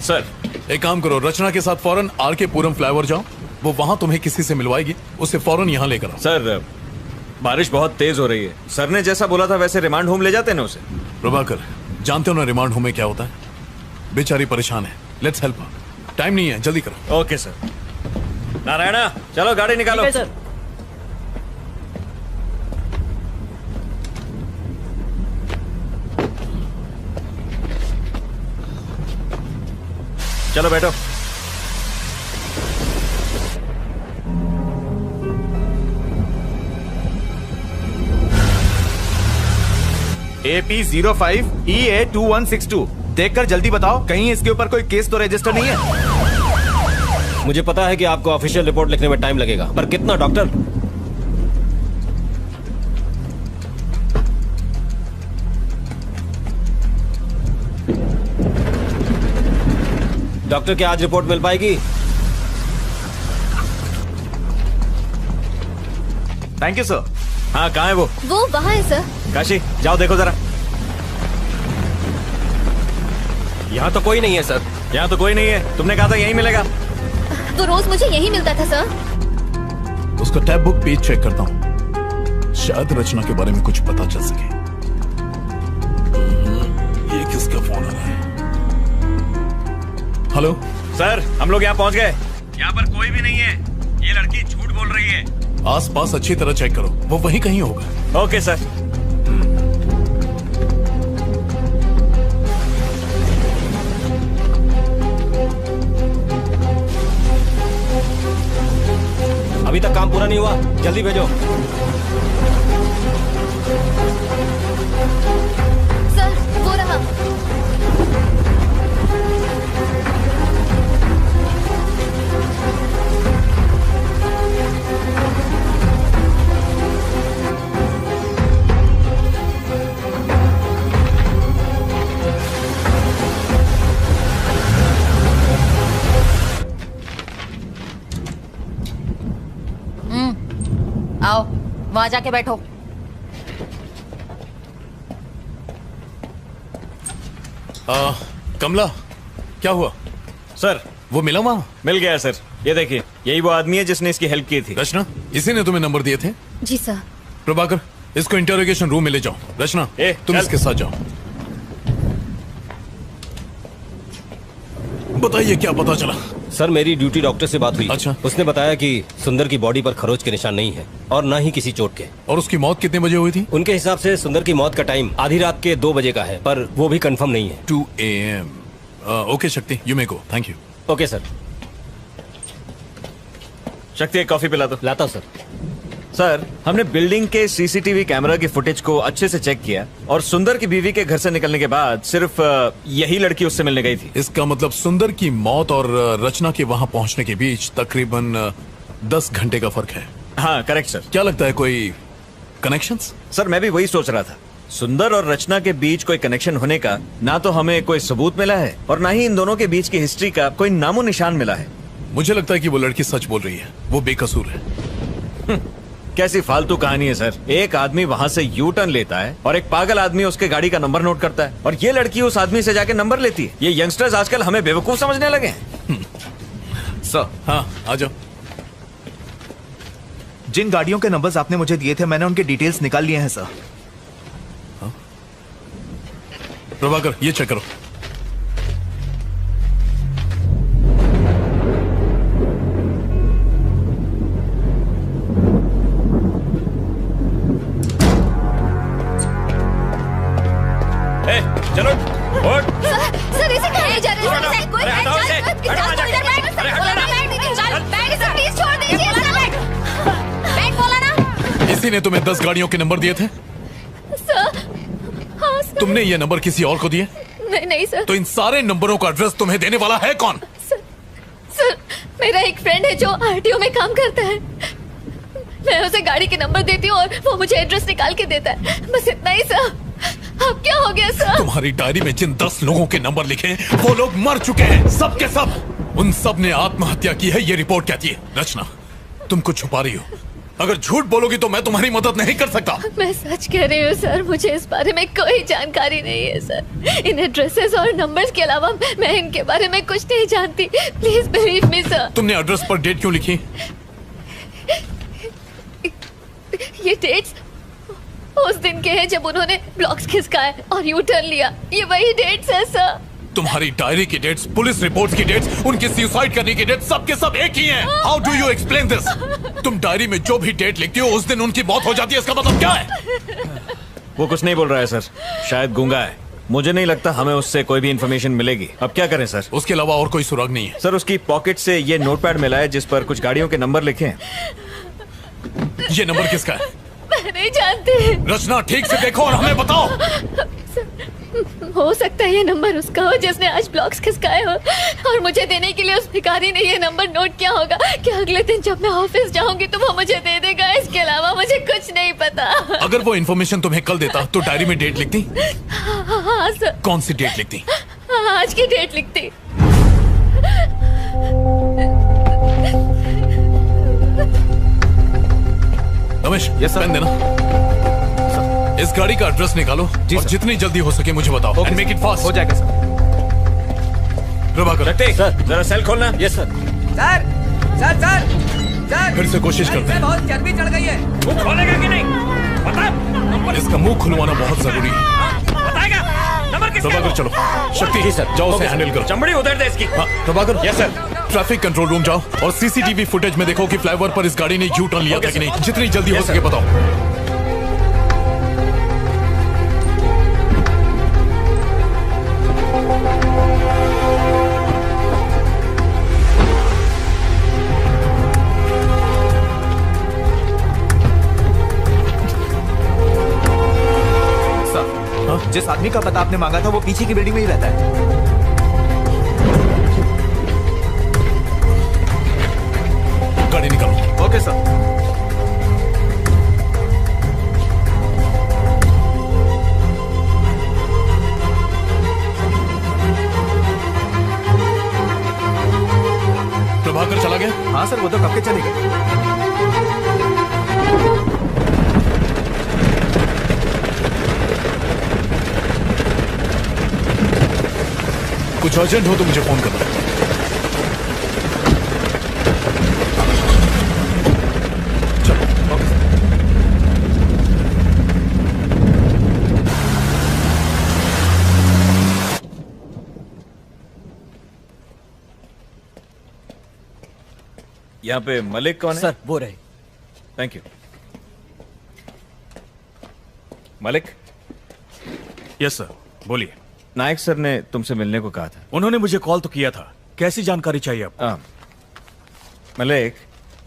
sir, एक काम करो, रचना के साथ फौरन आर के पुरम फ्लाईओवर जाओ। वो वहां तुम्हें किसी से मिलवाएगी, उसे फौरन यहाँ लेकर आओ। सर बारिश बहुत तेज हो रही है। सर ने जैसा बोला था वैसे रिमांड होम ले जाते ना उसे। प्रभाकर जानते हो ना रिमांड होम में क्या होता है? बेचारी परेशान है। Let's help her. टाइम नहीं है, जल्दी करो। Okay sir. नारायणा चलो गाड़ी निकालो। सर। चलो बैठो। AP05 EA2162 देखकर जल्दी बताओ, कहीं इसके ऊपर कोई केस तो रजिस्टर नहीं है? मुझे पता है कि आपको ऑफिशियल रिपोर्ट लिखने में टाइम लगेगा, पर कितना डॉक्टर? डॉक्टर क्या आज रिपोर्ट मिल पाएगी? Thank you sir. हाँ कहाँ है वो? वो वहाँ है सर। काशी जाओ देखो जरा। यहाँ तो कोई नहीं है सर। यहाँ तो कोई नहीं है, तुमने कहा था यहीं मिलेगा। वो रोज मुझे यहीं मिलता था सर। उसका टैब बुक पेज चेक करता हूँ, शायद रचना के बारे में कुछ पता चल सके। ये किसका फोन आ रहा है? हेलो सर, हम लोग यहाँ पहुँच गए। यहाँ पर कोई भी नहीं है। ये लड़की झूठ बोल रही है। आसपास अच्छी तरह चेक करो, वो वहीं कहीं होगा। Okay sir. अभी तक काम पूरा नहीं हुआ, जल्दी भेजो। सर वो वहाँ जाके बैठो। कमला, क्या हुआ? सर वो मिला वहाँ? मिल गया सर। ये देखिए, यही वो आदमी है जिसने इसकी हेल्प की थी। रचना, इसी ने तुम्हें नंबर दिए थे? जी सर। प्रभाकर, इसको इंटरोगेशन रूम में ले जाओ। रचना, तुम इसके साथ जाओ। बताइए क्या पता चला? सर, मेरी ड्यूटी डॉक्टर से बात हुई। अच्छा। उसने बताया कि सुंदर की बॉडी पर खरोच के निशान नहीं है और ना ही किसी चोट के। और उसकी मौत कितने बजे हुई थी? उनके हिसाब से सुंदर की मौत का टाइम आधी रात के 2 बजे का है, पर वो भी कंफर्म नहीं है। 2 AM। ओके शक्ति, you may go. Thank you. Okay sir. शक्ति, एक कॉफी पिला दो। लाता हूं सर। सर, हमने बिल्डिंग के सीसीटीवी कैमरा की फुटेज को अच्छे से चेक किया और सुंदर की बीवी के घर से निकलने के बाद सिर्फ यही लड़की उससे मिलने गई थी। इसका मतलब सुंदर की मौत और रचना के वहां पहुंचने के बीच तकरीबन 10 घंटे का फर्क है। हाँ, करेक्ट सर। क्या लगता है, कोई कनेक्शंस? सर, मैं भी वही सोच रहा था। सुंदर और रचना के बीच कोई कनेक्शन होने का ना तो हमें कोई सबूत मिला है और ना ही इन दोनों के बीच की हिस्ट्री का कोई नामो निशान मिला है। मुझे लगता है कि वो लड़की सच बोल रही है, वो बेकसूर है। कैसी फालतू कहानी है सर। एक आदमी वहाँ से यू टर्न लेता है और एक पागल आदमी उसके गाड़ी का नंबर नोट करता है और ये लड़की उस आदमी से जाके नंबर लेती है। ये यंगस्टर्स आजकल हमें बेवकूफ समझने लगे हैं। सर, हाँ आ जाओ। जिन गाड़ियों के नंबर्स आपने मुझे दिए थे, मैंने उनके डिटेल्स निकाल लिए हैं सर। प्रभाकर, ये चेक करो। चलो सर, इसे कहाँ ले जा रहे हैं? कोई बैग छोड़ दीजिए। बैग बोला ना। इसी ने तुम्हें 10 गाड़ियों के नंबर दिए थे? सर, हाँ सर। तुमने ये नंबर किसी और को दिए? नहीं सर। तो इन सारे नंबरों का एड्रेस तुम्हें देने वाला है कौन? सर, मेरा एक फ्रेंड है जो आरटीओ में काम करता है। मैं उसे गाड़ी के नंबर देती हूँ और वो मुझे एड्रेस निकाल के देता है। बस इतना ही सर। अब क्या हो गया सर? तुम्हारी डायरी में जिन 10 लोगों के नंबर लिखे हैं, वो लोग मर चुके हैं, सब के सब। उन सब ने आत्महत्या की है, ये रिपोर्ट कहती है। रचना, तुम कुछ छुपा रही हो। अगर झूठ बोलोगी तो मैं तुम्हारी मदद नहीं कर सकता। मैं सच कह रही हूँ सर, मुझे इस बारे में कोई जानकारी नहीं है सर। इन एड्रेसेस और नंबर्स के अलावा मैं इनके बारे में कुछ नहीं जानती। Please believe me sir. तुमने एड्रेस पर डेट क्यों लिखी? ये डेट्स उस दिन के हैं जब उन्होंने ब्लॉक्स खिसकाए और यू टर्न लिया। ये वही डेट्स है सर। तुम्हारी डायरी की डेट्स, पुलिस रिपोर्ट्स की डेट्स, उनके सुसाइड करने की डेट्स, सब के सब एक ही हैं। How do you explain this? तुम डायरी में जो भी डेट लिखती हो उस दिन उनकी मौत हो जाती है, इसका मतलब क्या है? वो कुछ नहीं बोल रहा है सर, शायद गूंगा है। मुझे नहीं लगता हमें उससे कोई भी इंफॉर्मेशन मिलेगी। अब क्या करें सर? उसके अलावा और कोई सुराग नहीं है? सर, उसकी पॉकेट से ये नोटपैड मिला है जिस पर कुछ गाड़ियों के नंबर लिखे हैं। ये नंबर किसका है? मैं नहीं जानती। रचना, ठीक से देखो और हमें बताओ। हो सकता है ये नंबर उसका हो जिसने आज ब्लॉक्स खिसकाए हो और मुझे देने के लिए उस भिखारी ने ये नंबर नोट किया होगा कि अगले दिन जब मैं ऑफिस जाऊंगी तो वो मुझे दे देगा। इसके अलावा मुझे कुछ नहीं पता। अगर वो इन्फॉर्मेशन तुम्हें कल देता तो डायरी में डेट लिखती? हाँ सर। कौन सी डेट लिखती? आज की डेट लिखती। रमेश, पेन देना। इस गाड़ी का एड्रेस निकालो और जितनी जल्दी हो सके मुझे बताओ। And make it fast. हो जाएगा सर। प्रभाकर, सर जरा सेल खोलना। Yes sir. Sir sir sir sir फिर से कोशिश करते हैं। बहुत चर्बी चढ़ गई है। मुंह खोलेगा कि नहीं? बता। इसका मुंह खुलवाना बहुत जरूरी है। बताएगा नंबर किसका? प्रभाकर चलो। शक्ति जी सर, जाओ उसे हैंडल करो। चमड़ी उधर दे इसकी। हाँ, Prabhakar. Yes sir. Traffic control room जाओ और सीसीटीवी फुटेज में देखो कि फ्लाईओवर पर इस गाड़ी ने यू टर्न लिया था कि नहीं। जितनी जल्दी हो सके बताओ। जिस आदमी का पता आपने मांगा था वो पीछे की बिल्डिंग में ही रहता है। गाड़ी निकालो। Okay sir. प्रभाकर चला गया? हाँ सर, वो तो कब के चले गए। कुछ अर्जेंट हो तो मुझे फोन करना। यहाँ पे मलिक कौन है? सर वो रहे। Thank you. Malik. Yes sir, बोलिए। नायक सर ने तुमसे मिलने को कहा था। उन्होंने मुझे कॉल तो किया था। कैसी जानकारी चाहिए आपको? मलिक,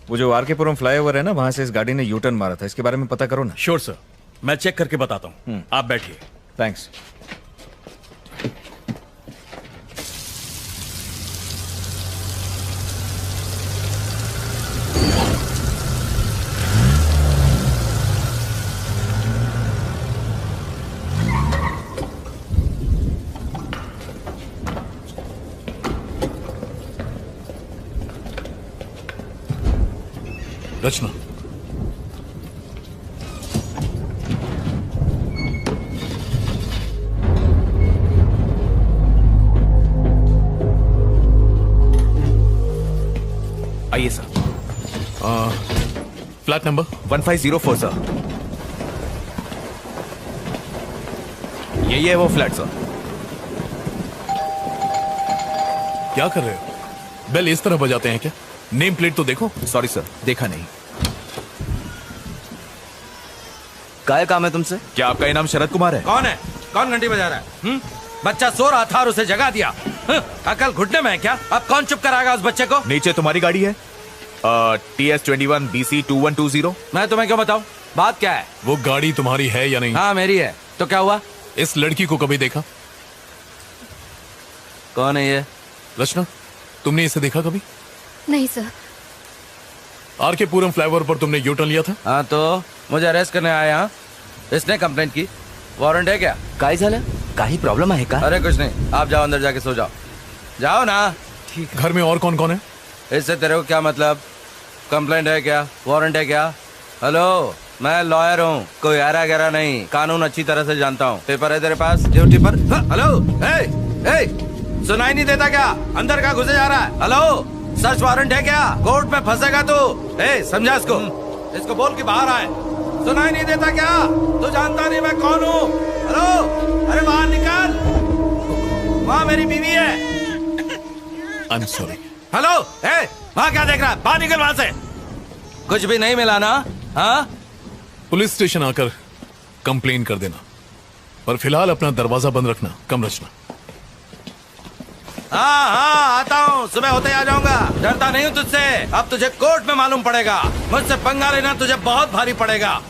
वो जो आरकेपुरम फ्लाईओवर है ना, वहां से इस गाड़ी ने यू टर्न मारा था, इसके बारे में पता करो ना। श्योर सर, मैं चेक करके बताता हूँ। आप बैठिए। थैंक्स। रचना, आइए सर। Flat number 1504 sir. यही है वो फ्लैट सर। क्या कर रहे हो? बेल इस तरह बजाते हैं क्या? नेम प्लेट तो देखो। सॉरी सर, देखा नहीं। क्या काम है तुमसे? क्या आपका ये नाम शरद कुमार है? कौन है? कौन घंटी बजा रहा है? बच्चा सो रहा था और उसे जगा दिया। अकल घुटने में है क्या? अब कौन चुप कराएगा उस बच्चे को? नीचे तुम्हारी गाड़ी है, TS21 BC 2120। मैं तुम्हें क्यों बताऊं? बात क्या है? वो गाड़ी तुम्हारी है या नहीं? हाँ मेरी है। तो क्या हुआ? इस लड़की को कभी देखा? कौन है ये? रचना, तुमने इसे देखा कभी? नहीं सर। आरकेपुरम फ्लाईओवर पर तुमने यू टर्न लिया था? हाँ तो मुझे अरेस्ट करने आया। हाँ, इसने कंप्लेंट की। वारंट है क्या? काई झालं? काही प्रॉब्लम है का? अरे कुछ नहीं, आप जाओ अंदर जाके सो जाओ। जाओ ना। ठीक। घर में और कौन कौन है? इससे तेरे को क्या मतलब? कंप्लेंट है क्या? वारंट है क्या? हेलो, मैं लॉयर हूँ, कोई आरा गहरा नहीं, कानून अच्छी तरह से जानता हूँ। पेपर है तेरे पास? ड्यूटी पर। हेलो, सुनाई नहीं देता क्या? अंदर का घुसे जा रहा है। हेलो, सर्च वारंट है क्या? कोर्ट में फंसेगा तू। समझा इसको बोल के बाहर आए। सुनाई नहीं देता क्या? तू जानता नहीं मैं कौन हूँ? हेलो, अरे बाहर निकल, वहाँ मेरी बीवी है। I'm sorry। हेलो, वहाँ क्या देख रहा है? बाहर निकल वहाँ से। कुछ भी नहीं मिला ना? हाँ, पुलिस स्टेशन आकर कंप्लेन कर देना, पर फिलहाल अपना दरवाजा बंद रखना। कम रचना। हाँ आता हूँ, सुबह होते ही आ जाऊंगा। डरता नहीं हूँ तुझसे। अब तुझे कोर्ट में मालूम पड़ेगा। मुझसे पंगा लेना तुझे बहुत भारी पड़ेगा।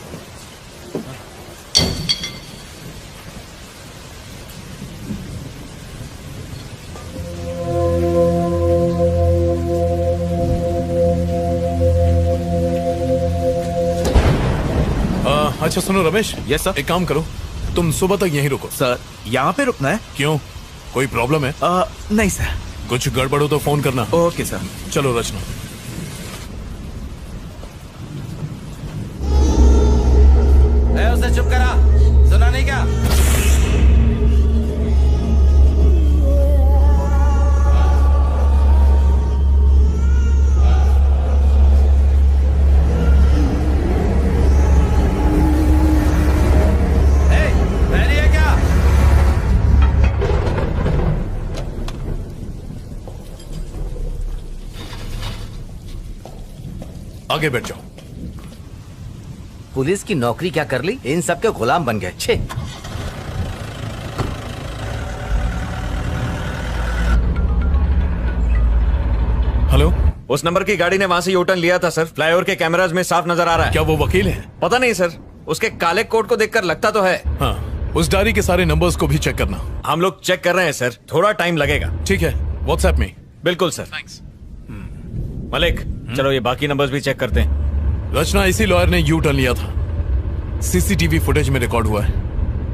अच्छा सुनो रमेश। Yes sir. एक काम करो, तुम सुबह तक यहीं रुको। सर, यहाँ पे रुकना है? क्यों, कोई प्रॉब्लम है? नहीं सर। कुछ गड़बड़ हो तो फोन करना। Okay sir. चलो रचना। उसे चुप करा, सुना नहीं क्या? आगे बैठ जाओ। पुलिस की नौकरी क्या कर ली? इन सब के गुलाम बन गए। छे। हेलो, उस नंबर की गाड़ी ने वहां से यू टर्न लिया था सर। फ्लाईओवर के कैमराज में साफ नजर आ रहा है। क्या वो वकील है? पता नहीं सर, उसके काले कोट को देखकर लगता तो है। हाँ, उस डायरी के सारे नंबर्स को भी चेक करना। हम लोग चेक कर रहे हैं सर, थोड़ा टाइम लगेगा। ठीक है, व्हाट्सएप में। बिल्कुल सर। थैंक्स। मलिक, चलो ये बाकी नंबर्स भी चेक करते हैं। रचना, इसी लॉयर ने यू टर्न लिया था। सीसीटीवी फुटेज में रिकॉर्ड हुआ है,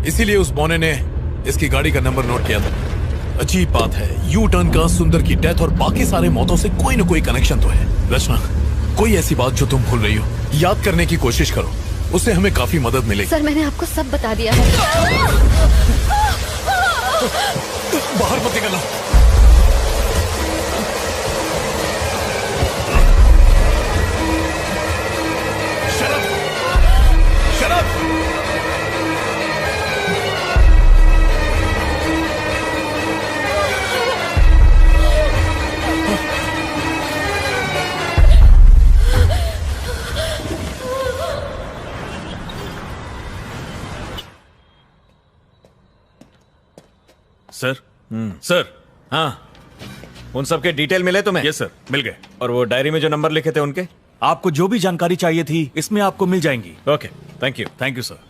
इसीलिए उस बौने ने इसकी गाड़ी का नंबर नोट किया था। अजीब बात है, यू टर्न का सुंदर की डेथ और बाकी सारे मौतों से कोई न कोई कनेक्शन तो है। रचना, कोई ऐसी बात जो तुम भूल रही हो, याद करने की कोशिश करो, उससे हमें काफी मदद मिलेगी। सर, मैंने आपको सब बता दिया है। बाहर मत निकलना। Sir sir. हाँ, उन सब के डिटेल मिले तुम्हें? यस सर, मिल गए। और वो डायरी में जो नंबर लिखे थे उनके? आपको जो भी जानकारी चाहिए थी इसमें आपको मिल जाएंगी। Okay, thank you. Thank you sir.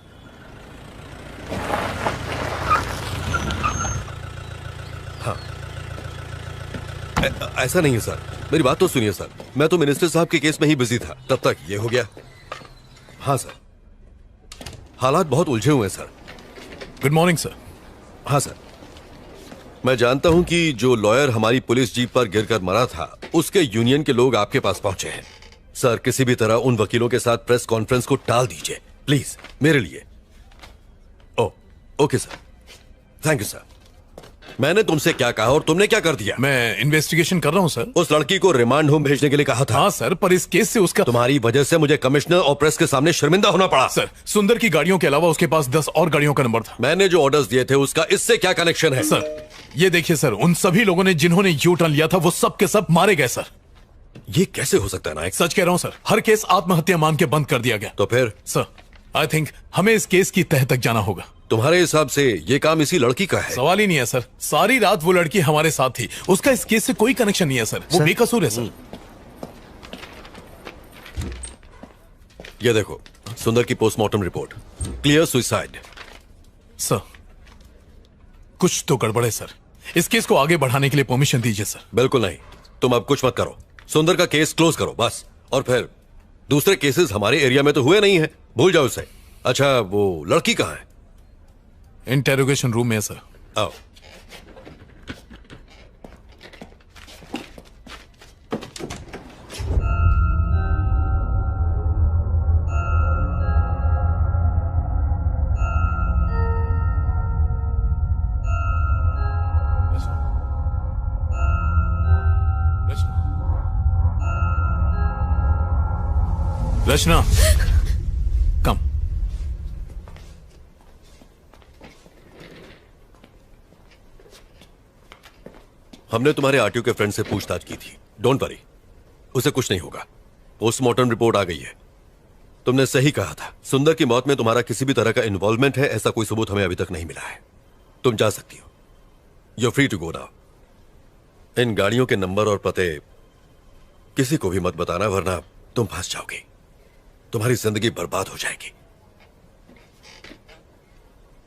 हाँ, ऐसा नहीं है सर, मेरी बात तो सुनिए सर। मैं तो मिनिस्टर साहब के केस में ही बिजी था, तब तक ये हो गया। हाँ सर, हालात बहुत उलझे हुए हैं सर। Good morning sir. हाँ सर, मैं जानता हूं कि जो लॉयर हमारी पुलिस जीप पर गिरकर मरा था, उसके यूनियन के लोग आपके पास पहुंचे हैं। सर, किसी भी तरह उन वकीलों के साथ प्रेस कॉन्फ्रेंस को टाल दीजिए प्लीज, मेरे लिए। Okay sir, thank you sir. मैंने तुमसे क्या कहा और तुमने क्या कर दिया? मैं इन्वेस्टिगेशन कर रहा हूं सर। उस लड़की को रिमांड होम भेजने के लिए कहा था। हाँ सर, पर इस केस से उसका तुम्हारी वजह से मुझे कमिश्नर और प्रेस के सामने शर्मिंदा होना पड़ा। सर, सुंदर की गाड़ियों के अलावा उसके पास 10 और गाड़ियों का नंबर था। मैंने जो ऑर्डर्स दिए थे उसका इससे क्या कनेक्शन है? सर, ये देखिए सर, उन सभी लोगों ने जिन्होंने यू टर्न लिया था वो सब के सब मारे गए सर। ये कैसे हो सकता है नायक? सच कह रहा हूं सर, हर केस आत्महत्या मान के बंद कर दिया गया। तो फिर? सर, आई थिंक हमें इस केस की तह तक जाना होगा। तुम्हारे हिसाब से ये काम इसी लड़की का है? सवाल ही नहीं है सर, सारी रात वो लड़की हमारे साथ थी, उसका इस केस से कोई कनेक्शन नहीं है सर, वो बेकसूर है सर। ये देखो, सुंदर की postmortem report, clear suicide. Sir, कुछ तो गड़बड़ है सर, इस केस को आगे बढ़ाने के लिए परमिशन दीजिए सर। बिल्कुल नहीं, तुम अब कुछ मत करो, सुंदर का केस क्लोज करो बस। और फिर दूसरे केसेस हमारे एरिया में तो हुए नहीं है, भूल जाओ उसे। अच्छा, वो लड़की कहाँ है? इंटेरोगेशन रूम में है सर। आओ। रचना, कम। हमने तुम्हारे आरटीओ के फ्रेंड से पूछताछ की थी, डोंट वरी, उसे कुछ नहीं होगा। पोस्टमार्टम रिपोर्ट आ गई है। तुमने सही कहा था, सुंदर की मौत में तुम्हारा किसी भी तरह का इन्वॉल्वमेंट है, ऐसा कोई सबूत हमें अभी तक नहीं मिला है। तुम जा सकती हो, you free to go now. इन गाड़ियों के नंबर और पते किसी को भी मत बताना, वरना तुम फंस जाओगे, तुम्हारी जिंदगी बर्बाद हो जाएगी।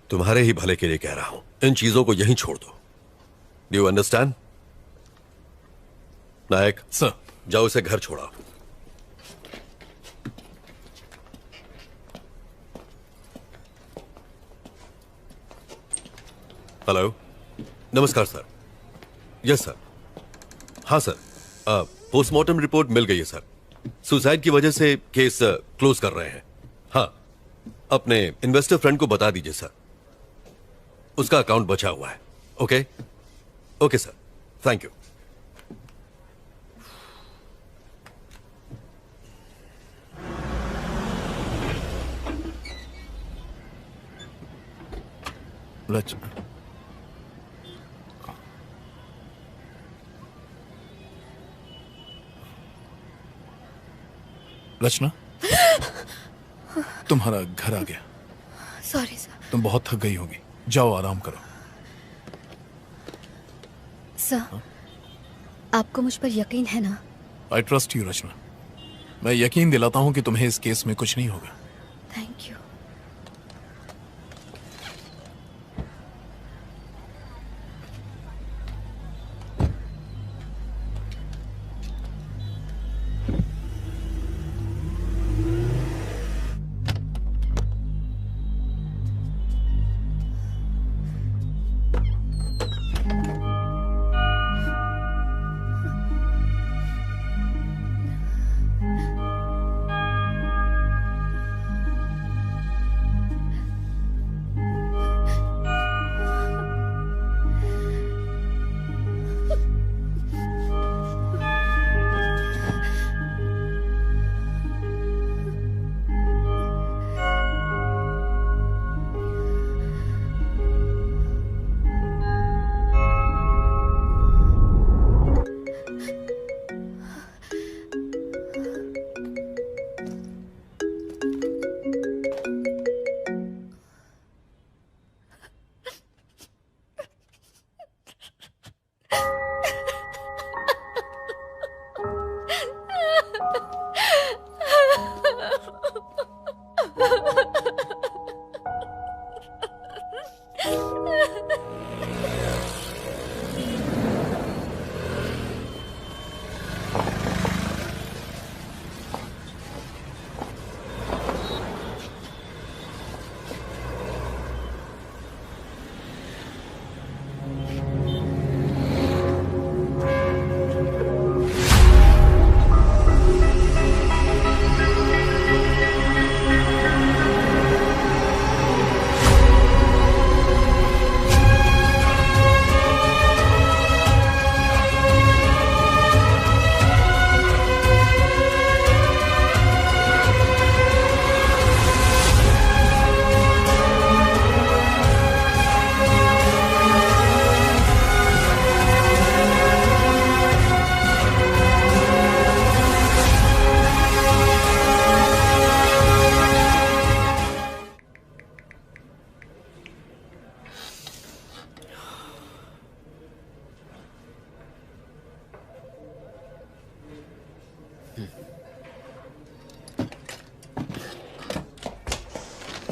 तुम्हारे ही भले के लिए कह रहा हूं, इन चीजों को यहीं छोड़ दो। Do you understand? Nayak sir, जाओ इसे घर छोड़ाओ। हेलो, नमस्कार सर। Yes sir. हाँ सर, पोस्टमार्टम रिपोर्ट मिल गई है सर। सुसाइड की वजह से केस क्लोज कर रहे हैं। हाँ, अपने इन्वेस्टर फ्रेंड को बता दीजिए सर, उसका अकाउंट बचा हुआ है। Okay okay sir, thank you. Rachna, तुम्हारा घर आ गया। Sorry sir. तुम बहुत थक गई होगी, जाओ आराम करो। सर, आपको मुझ पर यकीन है ना? आई ट्रस्ट यू रचना। मैं यकीन दिलाता हूं कि तुम्हें इस केस में कुछ नहीं होगा। Thank you.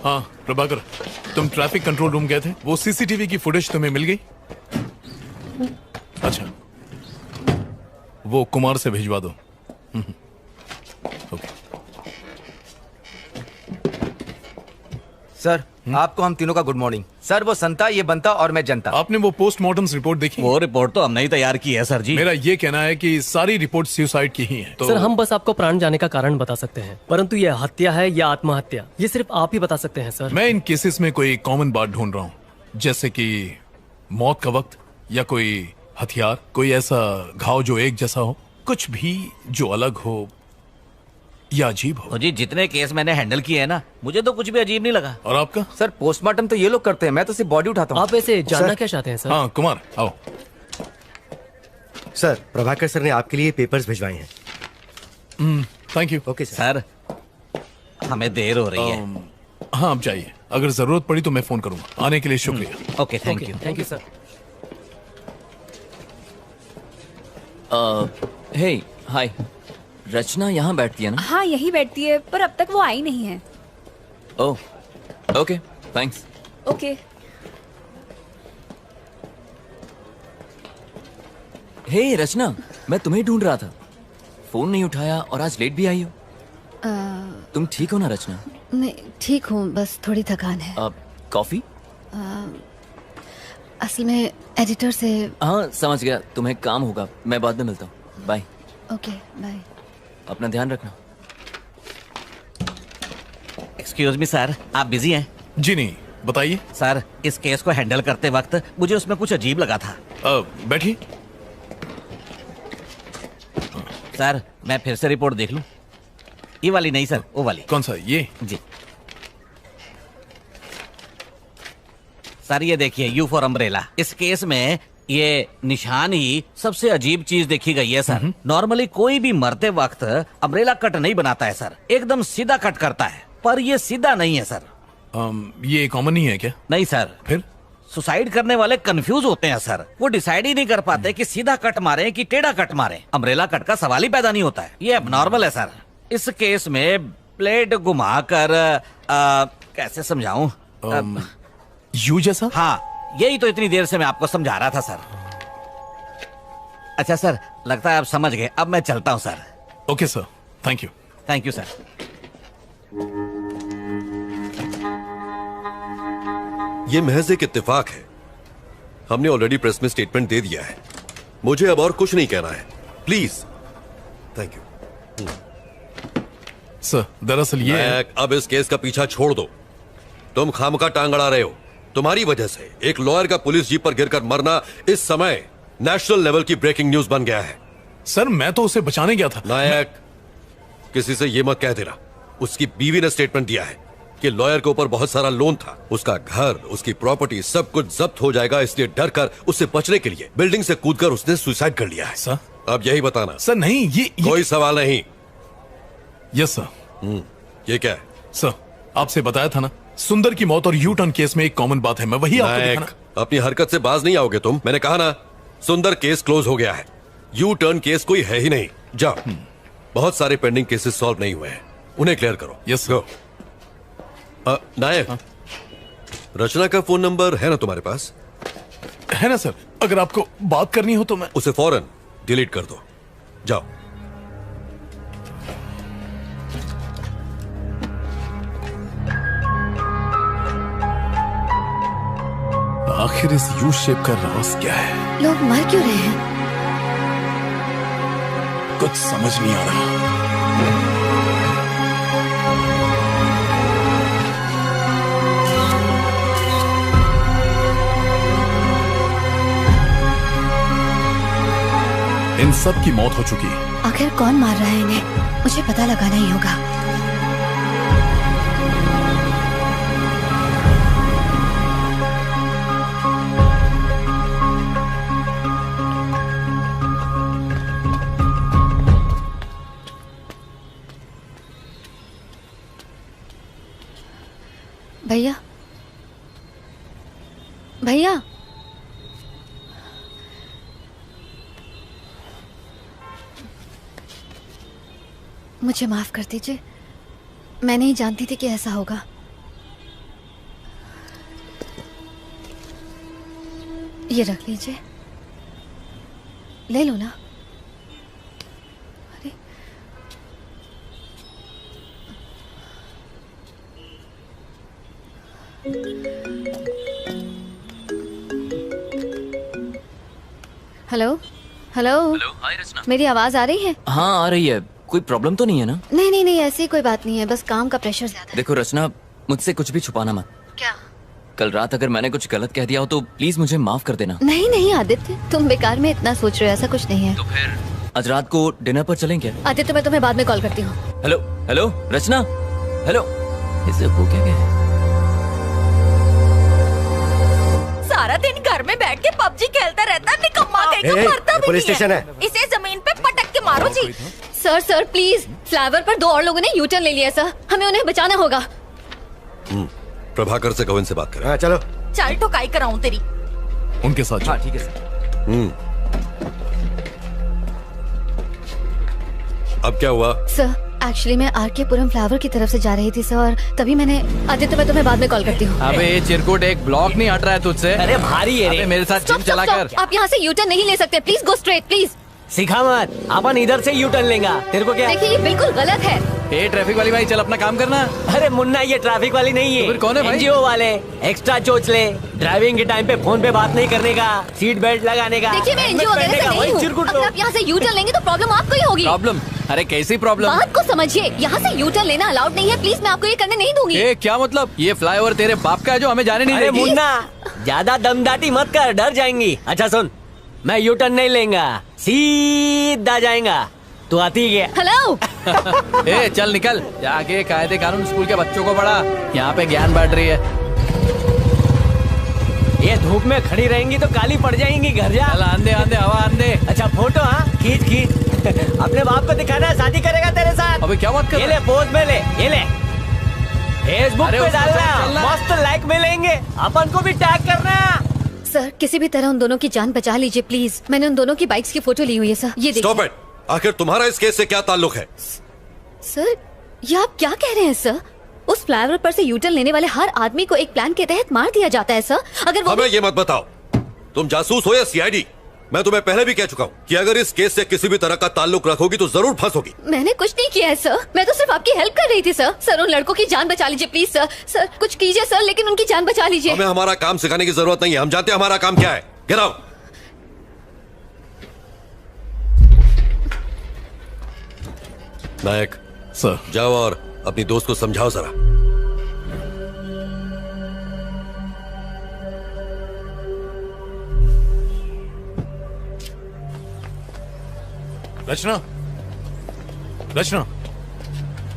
हाँ प्रभाकर, तुम ट्रैफिक कंट्रोल रूम गए थे, वो सीसीटीवी की फुटेज तुम्हें मिल गई? अच्छा, वो कुमार से भिजवा दो। ओके। सर आपको हम तीनों का गुड मॉर्निंग। सर वो संता, ये बनता और मैं जनता। आपने वो पोस्टमार्टम रिपोर्ट देखी? वो रिपोर्ट तो हमने ही तैयार की है सर जी। मेरा ये कहना है कि सारी रिपोर्ट सुसाइड की ही है। सर हम बस आपको प्राण जाने का कारण बता सकते हैं, परंतु ये हत्या है या आत्महत्या ये सिर्फ आप ही बता सकते हैं सर। मैं इन केसेस में कोई कॉमन बात ढूंढ रहा हूँ, जैसे कि मौत का वक्त या कोई हथियार, कोई ऐसा घाव जो एक जैसा हो, कुछ भी जो अलग हो या अजीब हो। जी जितने केस मैंने हैंडल किए हैं ना, मुझे तो कुछ भी अजीब नहीं लगा। और आपका? सर पोस्टमार्टम तो ये लोग करते हैं, मैं तो सिर्फ बॉडी उठाता हूँ। आप ऐसे जानना क्या चाहते हैं सर? हाँ कुमार आओ। सर प्रभाकर सर ने आपके लिए पेपर्स भिजवाए हैं। Thank you. ओके सर हमें देर हो रही है। हाँ आप जाइए, अगर जरूरत पड़ी तो मैं फोन करूंगा। आने के लिए शुक्रिया। Okay thank you. Thank you sir. Hey hi, Rachna यहाँ बैठती है ना? हाँ यही बैठती है, पर अब तक वो आई नहीं है। Oh okay thanks. ओके। हे रचना, मैं तुम्हें ढूंढ रहा था, फोन नहीं उठाया और आज लेट भी आई हो। तुम ठीक हो ना रचना? मैं ठीक हूँ, बस थोड़ी थकान है। कॉफी? असल में एडिटर से। हाँ समझ गया, तुम्हें काम होगा, मैं बाद में मिलता हूँ। बाय। Okay bye. अपना ध्यान रखना। एक्सक्यूज मी सर, आप बिजी हैं? जी नहीं, बताइए। सर इस केस को हैंडल करते वक्त मुझे उसमें कुछ अजीब लगा था। बैठिए। सर मैं फिर से रिपोर्ट देख लूं? ये वाली नहीं सर, वो वाली। कौन सा? ये? जी सर ये देखिए, यू फॉर अम्ब्रेला। इस केस में ये निशान ही सबसे अजीब चीज देखी गई है सर। नॉर्मली कोई भी मरते वक्त अम्ब्रेला कट नहीं बनाता है सर, एकदम सीधा कट करता है, पर ये सीधा नहीं है सर। ये कॉमन नहीं है क्या? नहीं सर। फिर? सुसाइड करने वाले कंफ्यूज होते हैं सर, वो डिसाइड ही नहीं कर पाते कि सीधा कट मारे कि टेढ़ा कट मारे। अम्ब्रेला कट का सवाल ही पैदा नहीं होता है, ये एबनॉर्मल है सर। इस केस में ब्लेड घुमाकर कैसे समझाऊं? यू जैसा? हाँ यही तो इतनी देर से मैं आपको समझा रहा था सर। अच्छा सर, लगता है आप समझ गए, अब मैं चलता हूँ sir. Okay sir, thank you. Thank you sir. ये महज एक इत्तेफाक है, हमने ऑलरेडी प्रेस में स्टेटमेंट दे दिया है, मुझे अब और कुछ नहीं कहना है, प्लीज। Thank you sir. दरअसल ये अब इस केस का पीछा छोड़ दो, तुम खामखा टांग अड़ा रहे हो। तुम्हारी वजह से एक लॉयर का पुलिस जीप पर गिरकर मरना इस समय नेशनल लेवल की ब्रेकिंग न्यूज बन गया है। सर मैं तो उसे बचाने गया था। नायक, किसी से ये मत कह देना। उसकी बीवी ने स्टेटमेंट दिया है कि लॉयर के ऊपर बहुत सारा लोन था, उसका घर, उसकी प्रॉपर्टी सब कुछ जब्त हो जाएगा, इसलिए डर कर उससे बचने के लिए बिल्डिंग से कूदकर उसने सुसाइड कर लिया है। सर अब यही बताना। सर नहीं, ये कोई सवाल नहीं। Yes sir. ये क्या है? सर आपसे बताया था ना, सुंदर की मौत और यू टर्न केस में एक कॉमन बात है, मैं वही आपको दिखाना। अपनी हरकत से बाज नहीं आओगे तुम। मैंने कहा ना, सुंदर केस क्लोज हो गया है, यू टर्न केस कोई है ही नहीं। जाओ, बहुत सारे पेंडिंग केसेस सॉल्व नहीं हुए हैं, उन्हें क्लियर करो। Yes go. नायक, रचना का फोन नंबर है ना तुम्हारे पास? है ना सर, अगर आपको बात करनी हो तो मैं उसे फौरन डिलीट कर दो। जाओ। आखिर इस यू शेप का राज क्या है? लोग मर क्यों रहे हैं? कुछ समझ नहीं आ रहा। इन सब की मौत हो चुकी है। आखिर कौन मार रहा है इन्हें? मुझे पता लगाना ही होगा। भैया, भैया, मुझे माफ कर दीजिए, मैं नहीं जानती थी कि ऐसा होगा। ये रख लीजिए, ले लो ना। अरे हेलो हेलो। हाय रचना। मेरी आवाज आ रही है? हाँ आ रही है। कोई प्रॉब्लम तो नहीं है ना? नहीं नहीं नहीं, ऐसी कोई बात नहीं है, बस काम का प्रेशर ज्यादा। देखो रचना, मुझसे कुछ भी छुपाना मत। क्या? कल रात अगर मैंने कुछ गलत कह दिया हो तो प्लीज मुझे माफ कर देना। नहीं नहीं आदित्य, तुम बेकार में इतना सोच रहे हो, ऐसा कुछ नहीं है। तो फिर आज रात को डिनर पर चलें क्या? आदित्य मैं तुम्हें बाद में कॉल करती हूँ। Hello hello Rachna, hello. इसे हो क्या गया? सारा दिन घर में बैठ के पबजी खेलता रहता, निकम्मा कहीं का मरता भी पुलिस नहीं स्टेशन है। इसे जमीन पे पटक के मारो जी। सर सर प्लीज, फ्लावर पर 2 और लोगों ने यूटर्न ले लिया सर, हमें उन्हें बचाना होगा। प्रभाकर से कहो इनसे बात करें। हाँ चलो। चल ठोकाई कराऊं तेरी। उनके साथ। हाँ ठीक है सर। अब क्या हुआ? सर एक्चुअली मैं आरके पुरम फ्लावर की तरफ से जा रही थी सर, और तभी मैंने। आदित्य मैं तुम्हें बाद में कॉल करती हूँ। अबे ये चिरकुट एक ब्लॉक नहीं हट रहा है तुझसे। अरे भारी है रे। अबे मेरे साथ जिम चला कर। आप यहाँ से यूटर्न नहीं ले सकते, प्लीज गो स्ट्रेट प्लीज। सिखा मत, अपन इधर से यू टर्न लेगा। तेरे को क्या? देखिए ये बिल्कुल गलत है। ए ट्रैफिक वाली भाई, चल अपना काम करना। अरे मुन्ना, ये ट्रैफिक वाली नहीं है। तो फिर कौन है भाई? एनजीओ वाले। एक्स्ट्रा चोच ले, ड्राइविंग के टाइम पे फोन पे बात नहीं करने का, सीट बेल्ट लगाने का। देखिए मैं एनजीओ वगैरह से नहीं हूँ। अगर आप यहाँ से यूटर्न लेंगे तो प्रॉब्लम आपको ही होगी। प्रॉब्लम? अरे कैसी प्रॉब्लम? बात को समझिए, यहाँ से यूटर्न लेना अलाउड नहीं है, प्लीज मैं आपको ये करने नहीं दूंगी। ए क्या मतलब? ये फ्लाईओवर तेरे बाप का है जो हमें जाने नहीं देगी। मुन्ना ज्यादा दमदाटी मत कर, डर जाएंगी। अच्छा सुन, मैं यू टर्न नहीं लेंगा, सीधा जाएगा। तू आती है? हेलो। ए चल निकल, जाके कायदे कानून स्कूल के बच्चों को पढ़ा, यहाँ पे ज्ञान बांट रही है। ये धूप में खड़ी रहेंगी तो काली पड़ जाएंगी, घर जा। चल आंदे आंदे हवा आंदे। अच्छा फोटो, हाँ खींच खींच। अपने बाप को दिखाना है, शादी करेगा तेरे साथ। अबे क्या बात कर? ये ले पोज में ले, ये ले फेसबुक पे डालना, मस्त लाइक मिलेंगे। अपन को भी टैग करना। सर किसी भी तरह उन दोनों की जान बचा लीजिए प्लीज। मैंने उन दोनों की बाइक्स की फोटो ली हुई है सर, ये देखिए। Stop it. आखिर तुम्हारा इस केस से क्या ताल्लुक है? सर ये आप क्या कह रहे हैं सर? उस फ्लाईओवर पर से यूटर्न लेने वाले हर आदमी को एक प्लान के तहत मार दिया जाता है सर। अगर वो हमें ये मत बताओ तुम जासूस हो या सीआईडी। मैं तुम्हें पहले भी कह चुका हूँ कि अगर इस केस से किसी भी तरह का ताल्लुक रखोगी तो जरूर फंसोगी। मैंने कुछ नहीं किया है सर, मैं तो सिर्फ आपकी हेल्प कर रही थी सर। सर उन लड़कों की जान बचा लीजिए प्लीज सर। सर कुछ कीजिए सर, लेकिन उनकी जान बचा लीजिए। हमें हमारा काम सिखाने की जरूरत नहीं है, हम जानते हैं हमारा काम क्या है। Get out. नायक सर, जाओ और अपनी दोस्त को समझाओ जरा। रचना, रचना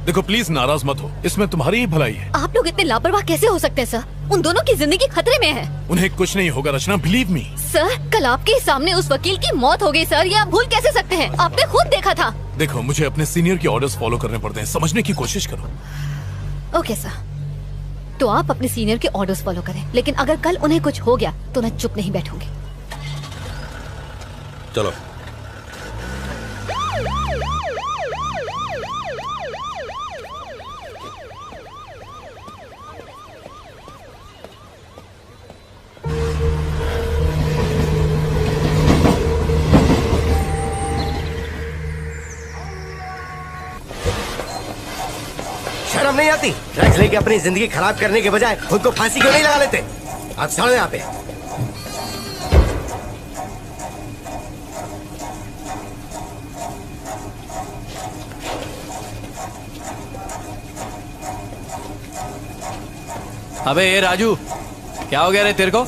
देखो प्लीज नाराज मत हो, इसमें तुम्हारी ही भलाई है। आप लोग इतने लापरवाह कैसे हो सकते हैं सर? उन दोनों की जिंदगी खतरे में है। उन्हें कुछ नहीं होगा रचना, बिलीव मी। सर कल आपके सामने उस वकील की मौत हो गई सर, ये आप भूल कैसे सकते हैं? आपने खुद देखा था। देखो मुझे अपने सीनियर के ऑर्डर्स फॉलो करने पड़ते हैं, समझने की कोशिश करो। ओके सर, तो आप अपने सीनियर के ऑर्डर्स फॉलो करें, लेकिन अगर कल उन्हें कुछ हो गया तो मैं चुप नहीं बैठूंगी। चलो। शर्म नहीं आती? ड्रग्स लेके अपनी जिंदगी खराब करने के बजाय खुद को फांसी क्यों नहीं लगा लेते? आप चलो यहाँ पे। अबे ये राजू, क्या हो गया रे तेरे को?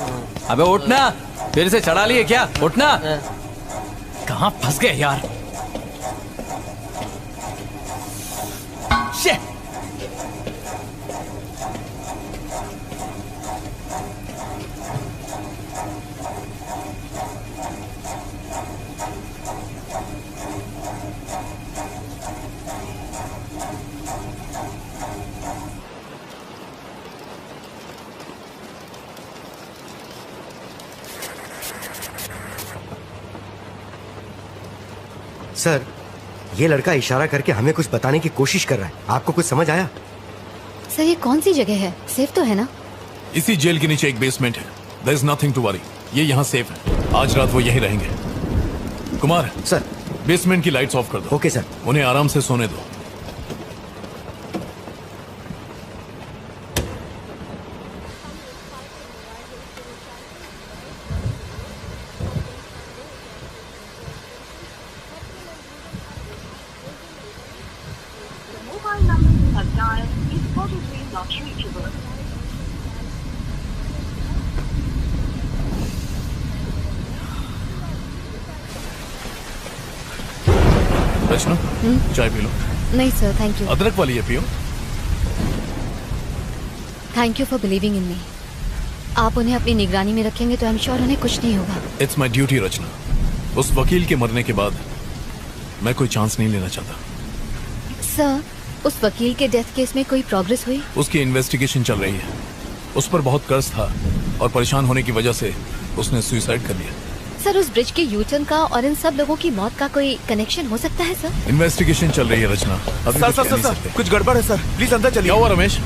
अबे उठना, फिर से चढ़ा लिए क्या? उठना। कहाँ फंस गए यार? Shit! सर ये लड़का इशारा करके हमें कुछ बताने की कोशिश कर रहा है, आपको कुछ समझ आया? सर ये कौन सी जगह है? सेफ तो है ना? इसी जेल के नीचे एक बेसमेंट है। There is nothing to worry. ये यहाँ सेफ है। आज रात वो यहीं रहेंगे। कुमार सर, बेसमेंट की लाइट्स ऑफ कर दो। Okay sir. उन्हें आराम से सोने दो। रचना, चाय पी लो। नहीं सर, थैंक यू। अदरक वाली है, पियो। Thank you for believing in me. आप उन्हें अपनी निगरानी में रखेंगे तो आई एम श्योर उन्हें कुछ नहीं होगा। इट्स माई ड्यूटी रचना। उस वकील के मरने के बाद मैं कोई चांस नहीं लेना चाहता। सर, उस वकील के डेथ केस में कोई प्रोग्रेस हुई? उसकी इन्वेस्टिगेशन चल रही है। उस पर बहुत कर्ज था और परेशान होने की वजह से उसने सुसाइड कर लिया। सर, उस ब्रिज के यूटर्न का और इन सब लोगों की मौत का कोई कनेक्शन हो सकता है सर? इन्वेस्टिगेशन चल रही है रचना। अभी सर कुछ सर कह सर नहीं सर सकते। कुछ गड़बड़ है सर, प्लीज अंदर चलिए। क्या हुआ रमेश?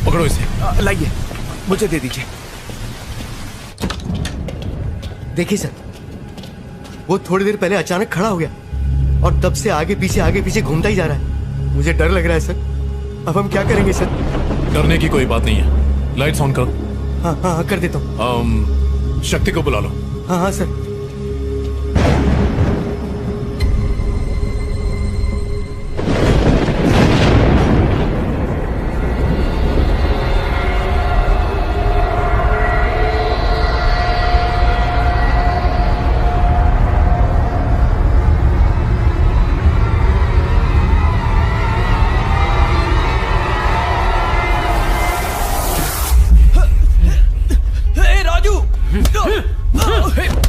पकड़ो इसे। लाइए, मुझे दे दीजिए। देखिए सर, वो थोड़ी देर पहले अचानक खड़ा हो गया और तब से आगे पीछे घूमता ही जा रहा है। मुझे डर लग रहा है सर। अब हम क्या करेंगे सर? डरने की कोई बात नहीं है। लाइट्स ऑन करो। हाँ, कर देता हूँ। शक्ति को बुला लो। हाँ सर।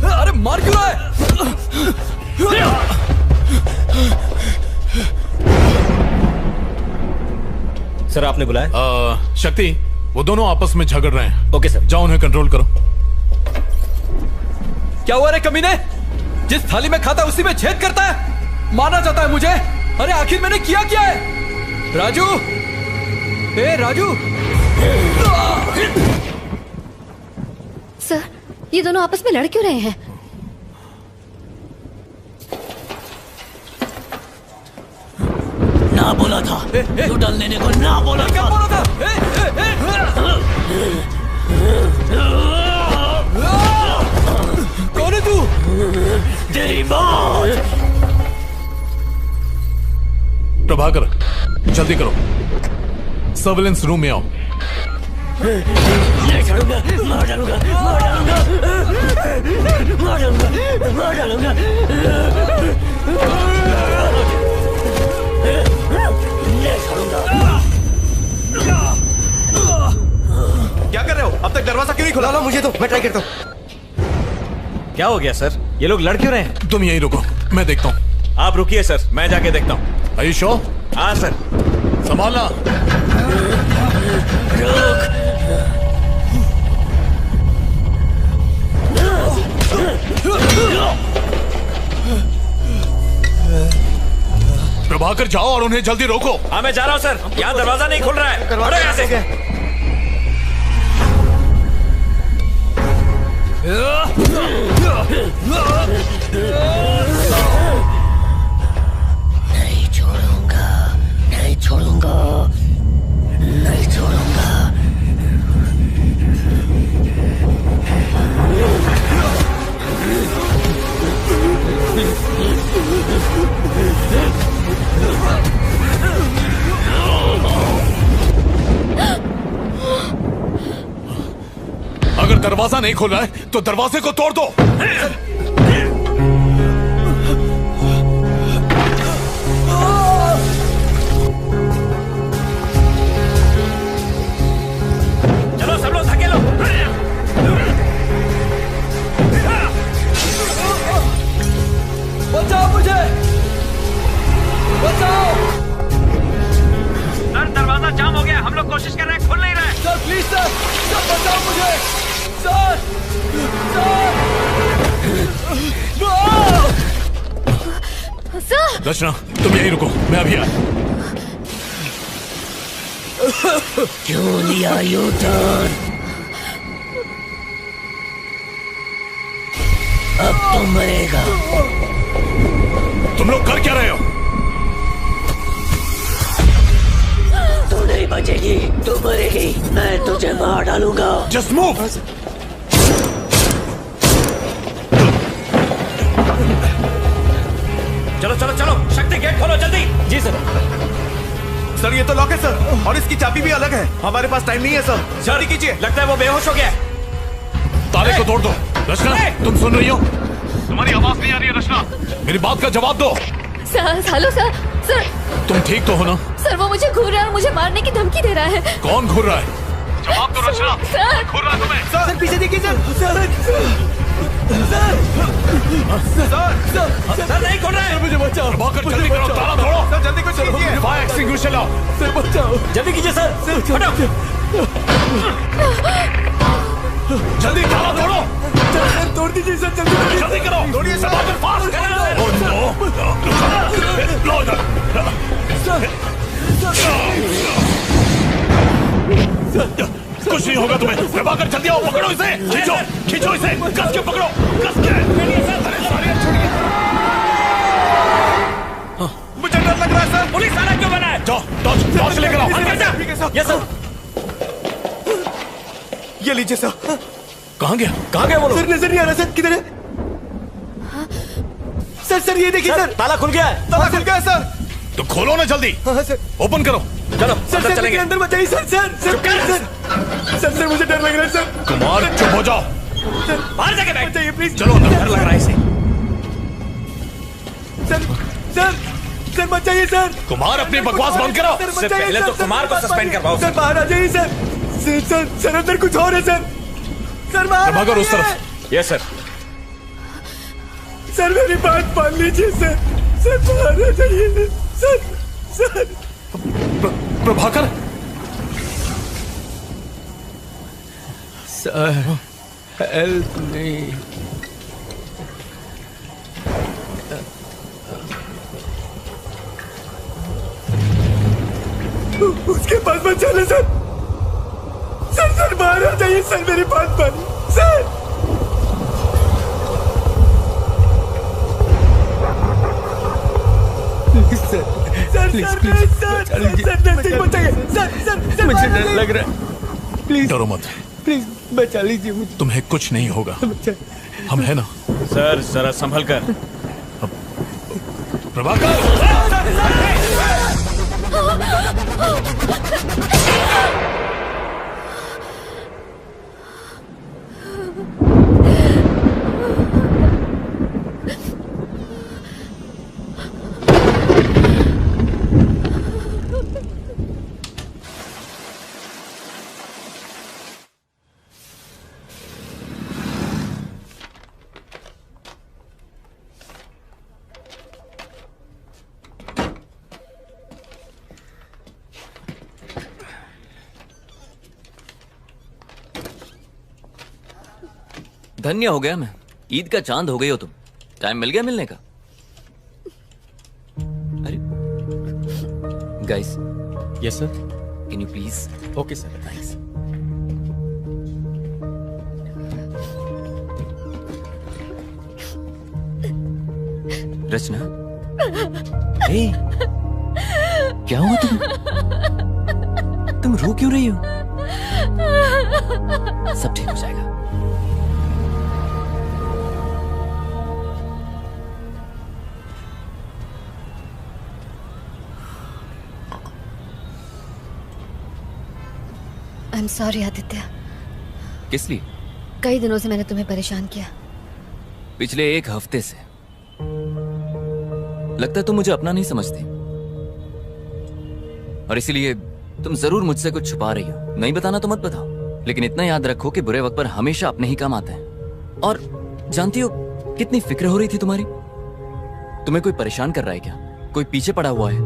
अरे मार क्यों रहा है? सर, आपने बुलाया? शक्ति, वो दोनों आपस में झगड़ रहे हैं। Okay sir. जाओ, उन्हें कंट्रोल करो। क्या हुआ रे कमीने? जिस थाली में खाता उसी में छेद करता है। मारना चाहता है मुझे? अरे आखिर मैंने किया क्या है? राजू, ए राजू। सर, ये दोनों आपस में लड़ क्यों रहे हैं? ना बोला था यूटर्न लेने को, ना बोला था। क्या बोला था? कौन है तू? तेरी मौत। प्रभाकर, जल्दी करो। सर्विलेंस रूम में आओ। नहीं छोड़ूंगा, मार डालूंगा, मार डालूंगा, मार डालूंगा, मार डालूंगा। नहीं छोड़ूंगा। क्या कर रहे हो? अब तक दरवाजा क्यों नहीं खुला? लो, मुझे तो, मैं ट्राई करता हूँ। क्या हो गया सर? ये लोग लड़ क्यों रहे हैं? तुम यहीं रुको, मैं देखता हूँ। आप रुकिए सर, मैं जाके देखता हूँ। Are you sure? हाँ सर। संभालना। प्रभाकर, जाओ और उन्हें जल्दी रोको। हाँ, मैं जा रहा हूँ सर। यहाँ दरवाजा नहीं खुल रहा है। हटो यहाँ से। नहीं छोड़ूंगा, नहीं छोड़ूंगा, नहीं छोड़ूंगा। अगर दरवाजा नहीं खुल रहा है तो दरवाजे को तोड़ दो। चलो सब लोग धकेलो। बचाओ मुझे, बचाओ। सर, दरवाजा जाम हो गया। हम लोग कोशिश कर रहे हैं, खुल नहीं रहा है। सर प्लीज सर, सर बचाओ मुझे। Sir, sir. रचना, तुम यहीं रुको, मैं अभी आया। क्यों लिया यूटर्न? अब तुम मरेगा। तुम लोग कर क्या रहे हो? तू नहीं बचेगी, तू मरेगी। मैं तुझे मार डालूंगा। Just move. चलो चलो चलो, शक्ति गेट खोलो जल्दी। जी सर। सर ये तो लॉक है सर, और इसकी चाबी भी अलग है। हमारे पास टाइम नहीं है सर, जल्दी कीजिए। लगता है वो बेहोश हो गया। ताले को तोड़ दो। रचना, तुम सुन रही हो? तुम्हारी आवाज नहीं आ रही है रचना। मेरी बात का जवाब दो। Sir, hello sir. सर तुम ठीक तो हो ना? सर वो मुझे घूर रहा है और मुझे मारने की धमकी दे रहा है। कौन घूर रहा है? जवाब दो रचना। सर घूर रहा है तुम्हें? सर पीछे देखिए सर। सर नहीं खोल रहा है। मुझे बचाओ। प्रभाकर जल्दी करो, ताला तोड़ो। सर जल्दी कुछ कीजिए। फायर एक्सटिंग्विशर लाओ। सर बचाओ। जल्दी कीजिए सर। हटो। जल्दी ताला तोड़ो। सर तोड़ दीजिए सर, जल्दी जल्दी करो। तोड़िए सर। प्रभाकर फास्ट करो। Oh no. लो इधर। कुछ नहीं होगा तुम्हें। प्रभाकर जल्दी आओ, पकड़ो इसे। खींचो खींचो इसे, कस के पकड़ो, कस के। अरे सारे छोड़िए। मुझे डर लग रहा है सर। पुलिस वाला क्यों बना है? जाओ टॉर्च लेकर आओ। Yes sir. ये लीजिए सर। कहाँ गया? कहाँ गया वो लोग? सर नजर नहीं आ रहा सर, किधर है? सर ये देखिए सर, ताला खुल गया है। ताला खुल गया है सर। तो खोलो ना जल्दी। हाँ सर। ओपन करो। चलो सर चलेंगे। अंदर बचाइए सर। सर मुझे डर लग रहा है सर। कुमार चुप हो जाओ। बाहर जाके बैठ। बचाइए प्लीज। चलो अंदर। डर लग रहा है इसे। सर बचाइए सर। कुमार अपनी बकवास बंद करो। इससे पहले तो कुमार को सस्पेंड करवाओ। सर बाहर आ जाइए सर। सर अंदर कुछ और है सर। सर बाहर। प्रभाकर उस तरफ। Yes sir. सर मेरी बात मान लीजिए सर। सर बाहर आ जाइए sir. Prabhakar. Sir help me. उसके पास मत चले सर। सर बाहर आ जाइए सर, मेरी बात मानिए सर। मुझे डर लग रहा है। प्लीज डरो मत। प्लीज बचा लीजिए मुझे। तुम्हें कुछ नहीं होगा। हम है ना? सर जरा संभल कर। प्रभाकर। धन्य हो गया मैं। ईद का चांद हो गई हो तुम। टाइम मिल गया मिलने का। अरे guys. Yes sir. Can you please? Okay sir. Thanks. Rachna. Hey, क्या हुआ तुम रो क्यों रही हो? सब ठीक हो जाएगा। I am sorry Aditya. किस लिए? कई दिनों से मैंने तुम्हें परेशान किया। पिछले एक हफ्ते से। लगता है तुम मुझे अपना नहीं समझती, और इसीलिए तुम जरूर मुझसे कुछ छुपा रही हो। नहीं बताना तो मत बताओ, लेकिन इतना याद रखो कि बुरे वक्त पर हमेशा अपने ही काम आते हैं। और जानती हो कितनी फिक्र हो रही थी तुम्हारी। तुम्हें कोई परेशान कर रहा है क्या? कोई पीछे पड़ा हुआ है?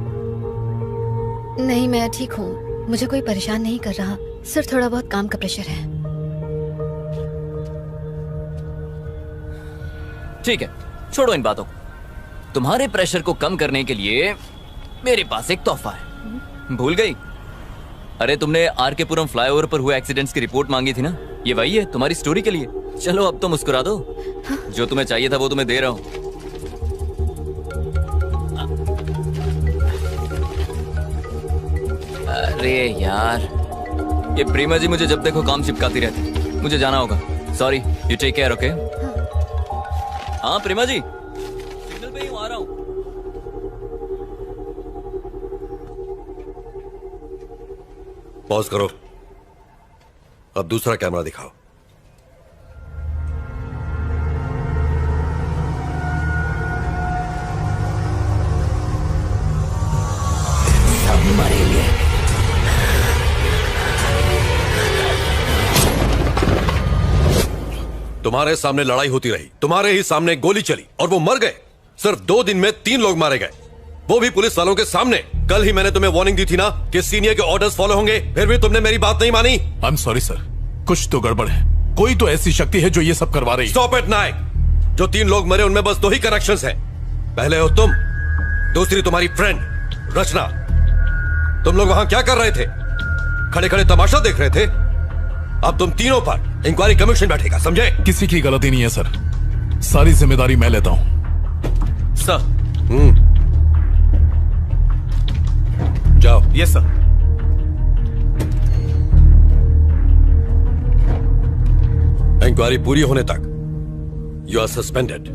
नहीं, मैं ठीक हूँ। मुझे कोई परेशान नहीं कर रहा, सिर्फ थोड़ा बहुत काम का प्रेशर है। ठीक है, छोड़ो इन बातों को। तुम्हारे प्रेशर को कम करने के लिए मेरे पास एक तोहफा है। भूल गई? अरे तुमने आर के पुरम फ्लाईओवर पर हुए एक्सीडेंट्स की रिपोर्ट मांगी थी ना, ये वही है तुम्हारी स्टोरी के लिए। चलो अब तो मुस्कुरा दो। जो तुम्हें चाहिए था वो तुम्हें दे रहा हूँ। अरे यार, ये प्रीमा जी मुझे जब देखो काम चिपकाती रहती। मुझे जाना होगा। Sorry, you take care. Okay. हाँ प्रीमा जी, सिग्नल पे ही हूँ, आ रहा हूँ। पॉज करो। अब दूसरा कैमरा दिखाओ। सब मरेंगे। तुम्हारे सामने लड़ाई होती रही, तुम्हारे ही सामने गोली चली और वो मर गए। सिर्फ 2 दिन में 3 लोग मारे गए, वो भी पुलिस वालों के सामने। कल ही मैंने तुम्हें वार्निंग दी थी ना कि सीनियर के ऑर्डर्स फॉलो होंगे, फिर भी तुमने मेरी बात नहीं मानी। आई एम सॉरी सर, कुछ तो गड़बड़ है। कोई तो ऐसी शक्ति है जो ये सब करवा रही है। स्टॉप इट नायक। जो 3 लोग मरे उनमें बस 2 ही कनेक्शंस हैं। पहले हो तुम, दूसरी तुम्हारी फ्रेंड रचना। तुम लोग वहां क्या कर रहे थे? खड़े खड़े तमाशा देख रहे थे। अब तुम तीनों पर इंक्वायरी कमीशन बैठेगा, समझे? किसी की गलती नहीं है सर, सारी जिम्मेदारी मैं लेता हूं। सर। जाओ। Yes sir. इंक्वायरी पूरी होने तक यू आर सस्पेंडेड।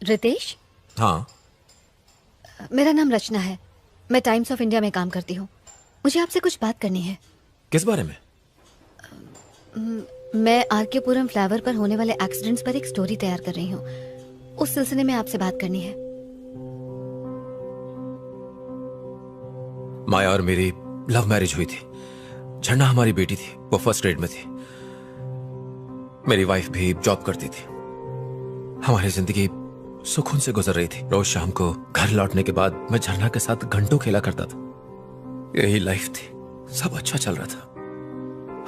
रितेश, हाँ मेरा नाम रचना है। मैं टाइम्स ऑफ इंडिया में काम करती हूँ। मुझे आपसे कुछ बात करनी है। किस बारे में? मैं आरके पुरम फ्लाईओवर पर होने वाले एक्सीडेंट्स पर एक स्टोरी तैयार कर रही हूँ। उस सिलसिले में आपसे बात करनी है। माया और मेरी लव मैरिज हुई थी। झरना हमारी बेटी थी, वो फर्स्ट ग्रेड में थी। मेरी वाइफ भी जॉब करती थी। हमारी जिंदगी सुकून से गुजर रही थी। रोज शाम को घर लौटने के बाद मैं झरना के साथ घंटों खेला करता था। यही लाइफ थी, सब अच्छा चल रहा था।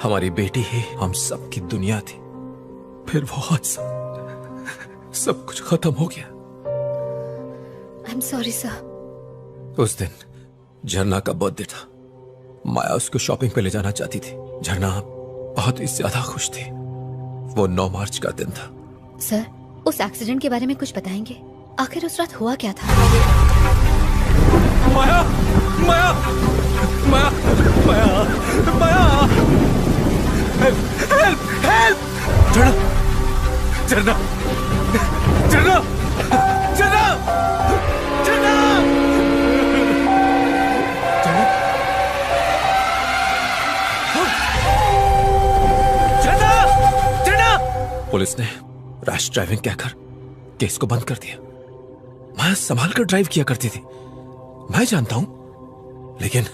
हमारी बेटी ही हम सब की दुनिया थी। फिर वो हादसा, सब कुछ खत्म हो गया। I am sorry sir. उस दिन झरना का बर्थडे था। माया उसको शॉपिंग पे ले जाना चाहती थी। झरना बहुत ही ज्यादा खुश थी। वो 9 मार्च का दिन था। सर, उस एक्सीडेंट के बारे में कुछ बताएंगे? आखिर उस रात हुआ क्या था? माया, माया, माया, माया, माया, हेल्प, हेल्प, हेल्प! झरना, झरना, झरना, झरना, झरना, झरना, झरना! पुलिस ने रैश ड्राइविंग कहकर केस को बंद कर दिया। मैं संभाल कर ड्राइव किया करती थी, मैं जानता हूं। लेकिन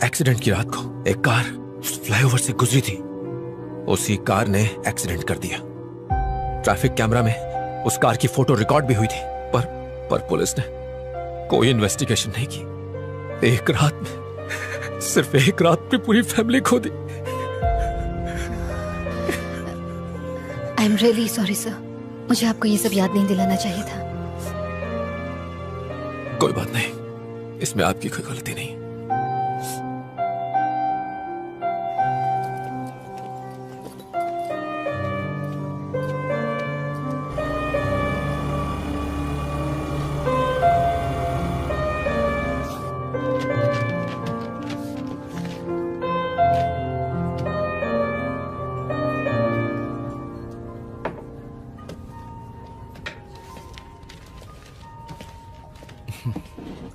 एक्सीडेंट की रात को एक कार फ्लाईओवर से गुजरी थी। उसी कार ने एक्सीडेंट कर दिया। ट्रैफिक कैमरा में उस कार की फोटो रिकॉर्ड भी हुई थी, पर पुलिस ने कोई इन्वेस्टिगेशन नहीं की। एक रात में, सिर्फ एक रात में पूरी फैमिली खो दी। I am really sorry sir. मुझे आपको ये सब याद नहीं दिलाना चाहिए था। कोई बात नहीं, इसमें आपकी कोई गलती नहीं।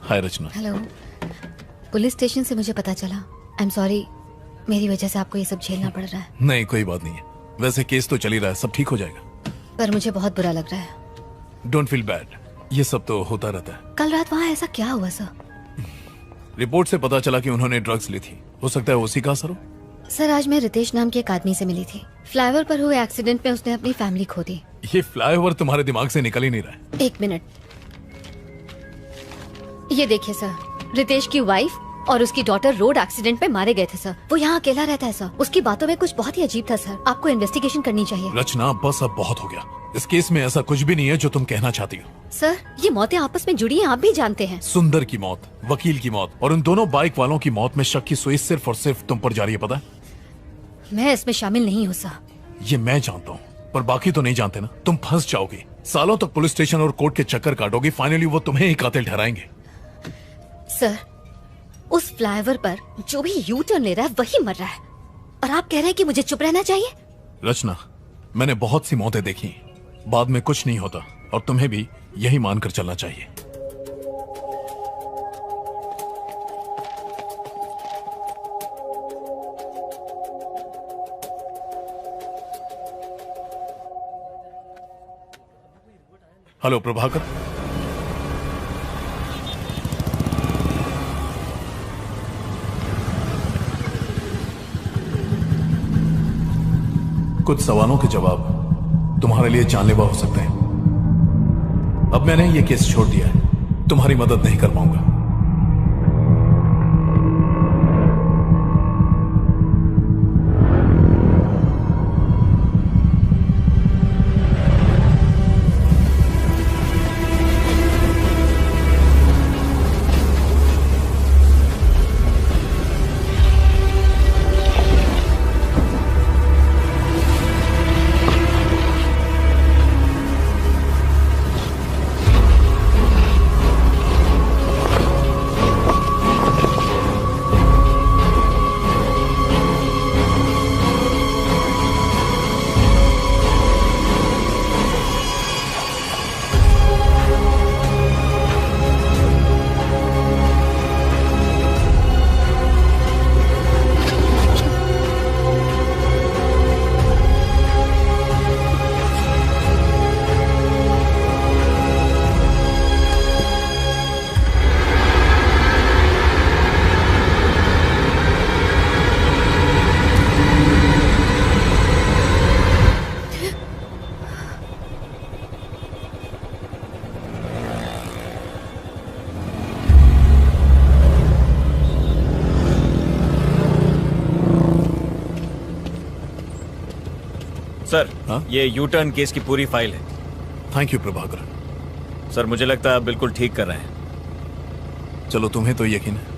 हाय रचना। हेलो। पुलिस स्टेशन से मुझे पता चला। आई एम सॉरी, मेरी वजह से आपको ये सब झेलना पड़ रहा है। नहीं, कोई बात नहीं है। वैसे केस तो चल ही रहा है, सब ठीक हो जाएगा। पर मुझे बहुत बुरा लग रहा है। डोंट फील बैड, ये सब तो होता रहता है। कल रात वहाँ ऐसा क्या हुआ सर? रिपोर्ट से पता चला कि उन्होंने ड्रग्स ली थी। हो सकता है उसी का असर हो। सर, आज मैं रितेश नाम के एक आदमी से मिली थी। फ्लाईओवर पर हुए एक्सीडेंट में उसने अपनी फैमिली खो दी। ये फ्लाईओवर तुम्हारे दिमाग से निकल ही नहीं रहा है। 1 मिनट, ये देखिए सर, रितेश की वाइफ और उसकी डॉटर रोड एक्सीडेंट में मारे गए थे सर। वो यहाँ अकेला रहता है सर। उसकी बातों में कुछ बहुत ही अजीब था सर। आपको इन्वेस्टिगेशन करनी चाहिए। रचना बस अब बहुत हो गया। इस केस में ऐसा कुछ भी नहीं है जो तुम कहना चाहती हो। सर, ये मौतें आपस में जुड़ी हैं, आप भी जानते हैं। सुंदर की मौत, वकील की मौत और उन दोनों बाइक वालों की मौत में शक की सुई सिर्फ और सिर्फ तुम पर जारी है, पता है? मैं इसमें शामिल नहीं हूँ सर। ये मैं जानता हूँ, पर बाकी तो नहीं जानते ना। तुम फंस जाओगी, सालों तक पुलिस स्टेशन और कोर्ट के चक्कर काटोगी, फाइनली वो तुम्हें ही कातिल ठहराएंगे। सर, उस फ्लाईओवर पर जो भी यू टर्न ले रहा है वही मर रहा है, और आप कह रहे हैं कि मुझे चुप रहना चाहिए? रचना, मैंने बहुत सी मौतें देखी, बाद में कुछ नहीं होता, और तुम्हें भी यही मानकर चलना चाहिए। हेलो प्रभाकर, कुछ सवालों के जवाब तुम्हारे लिए जानलेवा हो सकते हैं। अब मैंने ये केस छोड़ दिया है, तुम्हारी मदद नहीं कर पाऊंगा। सर, ये यू टर्न केस की पूरी फाइल है। Thank you Prabhakar. सर, मुझे लगता है आप बिल्कुल ठीक कर रहे हैं। चलो, तुम्हें तो यकीन है।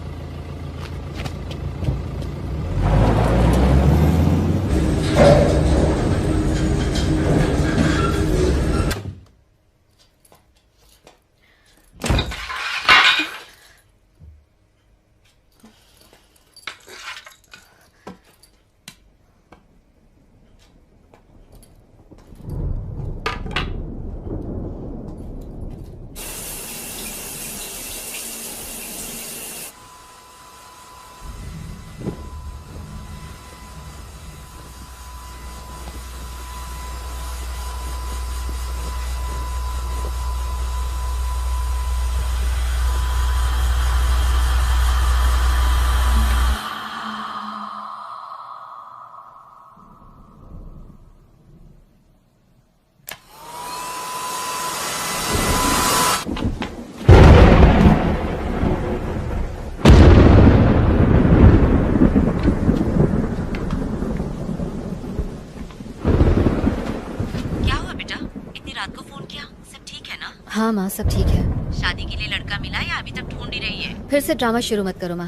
हाँ माँ, सब ठीक है। शादी के लिए लड़का मिला या अभी तक ढूंढ ही रही है? फिर से ड्रामा शुरू मत करो माँ।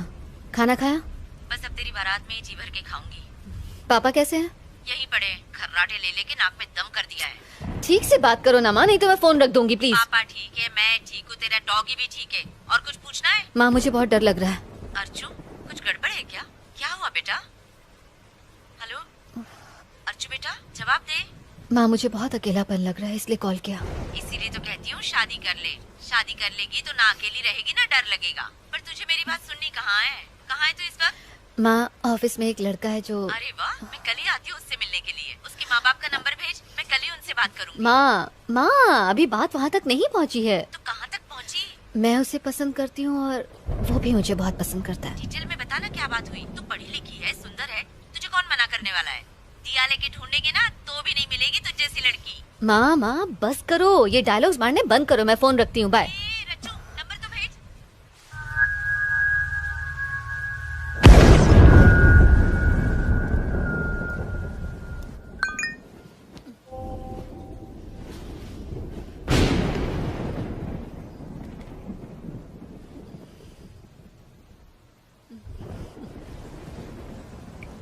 खाना खाया? बस अब तेरी बारात में ही जी भर के खाऊंगी। पापा कैसे हैं? यही पड़े, खर्राटे ले लेके नाक में दम कर दिया है। ठीक से बात करो ना माँ, नहीं तो मैं फोन रख दूंगी प्लीज। पापा ठीक है, मैं ठीक हूँ, तेरा डॉगी भी ठीक है। और कुछ पूछना है? माँ, मुझे बहुत डर लग रहा है। अर्चू, कुछ गड़बड़ है क्या? क्या हुआ बेटा? हेलो अर्चू बेटा, जवाब दे। माँ, मुझे बहुत अकेलापन लग रहा है, इसलिए कॉल किया। इसीलिए तो कहती हूँ शादी कर ले। शादी कर लेगी तो ना अकेली रहेगी ना डर लगेगा। पर तुझे मेरी बात सुननी कहाँ है? कहाँ है तू इस वक्त? माँ, ऑफिस में एक लड़का है जो। अरे वाह, मैं कल ही आती हूँ उससे मिलने के लिए। उसके माँ बाप का नंबर भेज, मैं कल ही उनसे बात करूँगी। माँ, अभी बात वहाँ तक नहीं पहुँची है। तो कहाँ तक पहुँची? मैं उसे पसंद करती हूँ और वो भी मुझे बहुत पसंद करता है। डिटेल में बता ना क्या बात हुई। तू पढ़ी लिखी है, सुंदर है, तुझे कौन मना करने वाला है? दिया लेके ढूंढेंगे ना तो भी नहीं मिलेगी तुझ जैसी लड़की। माँ माँ बस करो, ये डायलॉग्स मारने बंद करो, मैं फोन रखती हूँ, बाय।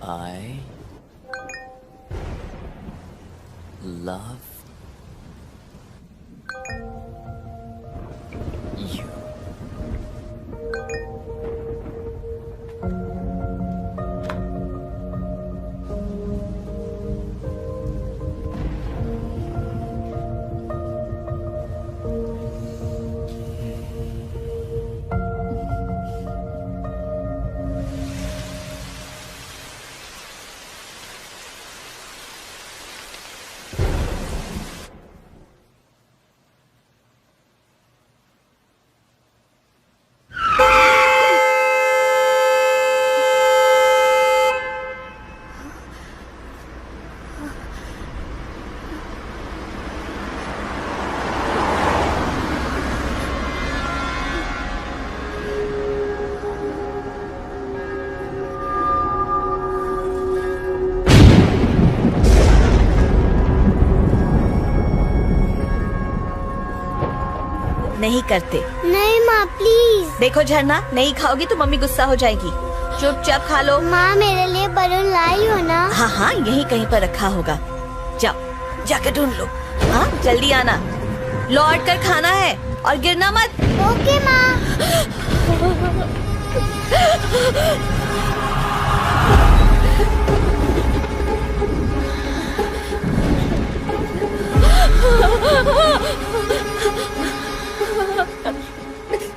I love you. नहीं करते। नहीं माँ प्लीज। देखो झरना, नहीं खाओगी तो मम्मी गुस्सा हो जाएगी। चुपचाप खा लो। माँ मेरे लिए बलून लाई हो ना? हाँ हाँ, यहीं कहीं पर रखा होगा। जाओ जाकर ढूंढ लो। हाँ जल्दी आना, लौट कर खाना है और गिरना मत। ओके माँ।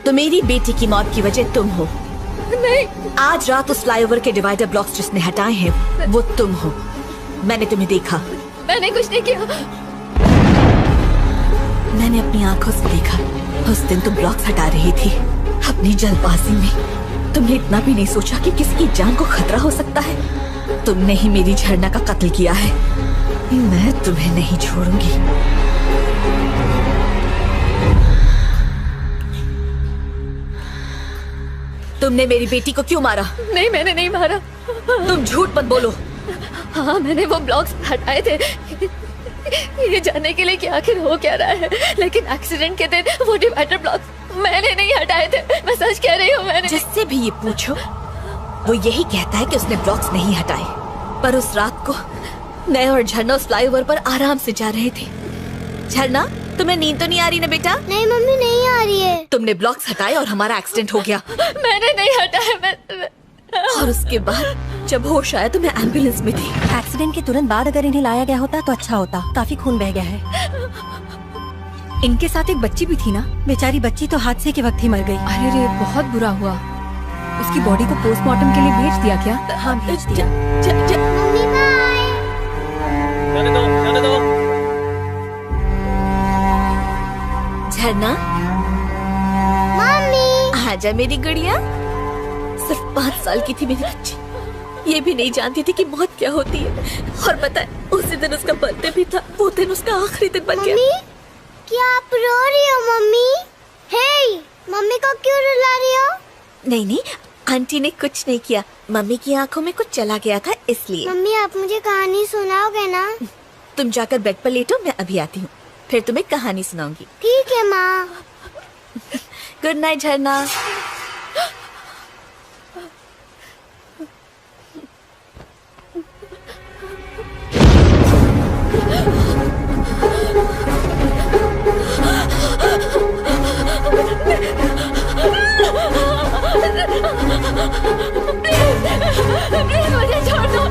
तो मेरी बेटी की मौत की वजह तुम हो। नहीं। आज रात उस फ्लाईओवर के डिवाइडर ब्लॉक्स जिसने हटाए हैं वो तुम हो। मैंने तुम्हें देखा। मैंने कुछ नहीं किया। मैंने अपनी आंखों से देखा। उस दिन तुम ब्लॉक्स हटा रही थी। अपनी जल्दबाजी में तुमने इतना भी नहीं सोचा कि किसी की जान को खतरा हो सकता है। तुमने ही मेरी झरना का कत्ल किया है। मैं तुम्हें नहीं छोड़ूंगी। तुमने मेरी बेटी को क्यों मारा? नहीं मैंने नहीं मारा। तुम झूठ मत बोलो। हाँ मैंने वो ब्लॉक्स हटाए थे ये जानने के लिए कि आखिर हो क्या रहा है, लेकिन एक्सीडेंट के दिन वो डिवाइडर ब्लॉक्स मैंने नहीं हटाए थे। मैं सच कह रही हूँ। मैंने जिससे भी ये पूछो वो यही कहता है कि उसने ब्लॉक्स नहीं हटाए। पर उस रात को मैं और झरना उस फ्लाईओवर पर आराम से जा रहे थे। झरना तुम्हें नींद तो नहीं आ रही ना बेटा? नहीं मम्मी नहीं आ रही है। तुमने ब्लॉक्स हटाए और हमारा एक्सीडेंट हो गया। मैंने नहीं हटाया। और उसके बाद जब होश आया तो मैं एम्बुलेंस में थी। एक्सीडेंट के तुरंत बाद अगर इन्हें लाया गया होता तो अच्छा होता। काफी खून बह गया है। इनके साथ एक बच्ची भी थी ना? बेचारी बच्ची तो हादसे के वक्त ही मर गई। अरे रे बहुत बुरा हुआ। उसकी बॉडी को पोस्टमार्टम के लिए भेज दिया क्या? हाँ भेज दिया। Mummy bye. जाने दो। झरना मम्मी आजा मेरी गुड़िया। सिर्फ 5 साल की थी मेरी बच्ची। ये भी नहीं जानती थी कि मौत क्या होती है। और पता है उसी दिन उसका बर्थडे भी था। वो दिन उसका आखिरी दिन बन गया। मम्मी क्या आप रो रही हो? मम्मी हे मम्मी को क्यों रुला रही हो? नहीं आंटी ने कुछ नहीं किया। मम्मी की आंखों में कुछ चला गया था इसलिए। मम्मी आप मुझे कहानी सुनाओगे ना? तुम जाकर बेड पर लेटो, मैं अभी आती हूँ, फिर तुम्हें कहानी सुनाऊंगी। ठीक है माँ। गुड नाइट झरना। प्लीज मुझे छोड़ दो।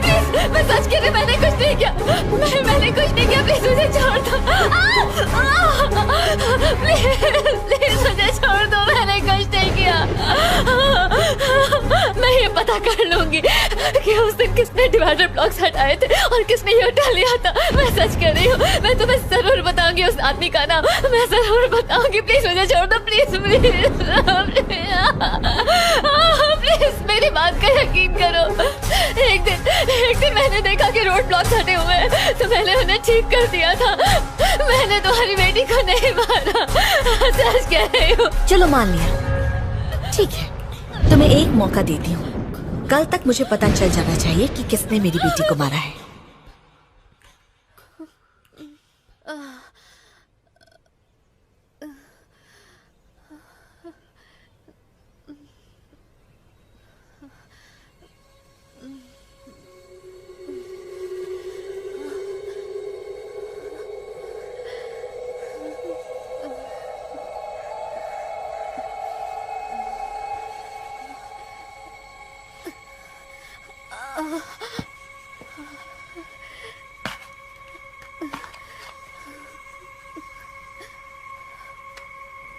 प्लीज मैं सच कह रही, मैंने कुछ नहीं किया। मैंने कुछ नहीं किया। प्लीज मुझे छोड़ दो। प्लीज मुझे छोड़ दो। मैंने कुछ नहीं किया। मैं ये पता कर लूंगी कि उस दिन किसने डिवाइडर ब्लॉक्स हटाए थे और किसने ये उठा लिया था। मैं सच कह रही हूँ। मैं तुम्हें जरूर बताऊंगी उस आदमी का नाम। मैं जरूर बताऊंगी। प्लीज मुझे छोड़ दो। प्लीज प्लीज मेरी बात का यकीन करो। एक दिन मैंने देखा कि रोड ब्लॉक्स हटे हुए हैं तो मैंने उन्हें ठीक कर दिया था। मैंने तुम्हारी बेटी को नहीं मारा, सच कह रही हूँ। चलो मान लिया, ठीक है। तुम्हें एक मौका देती हूँ। कल तक मुझे पता चल जाना चाहिए कि किसने मेरी बेटी को मारा है।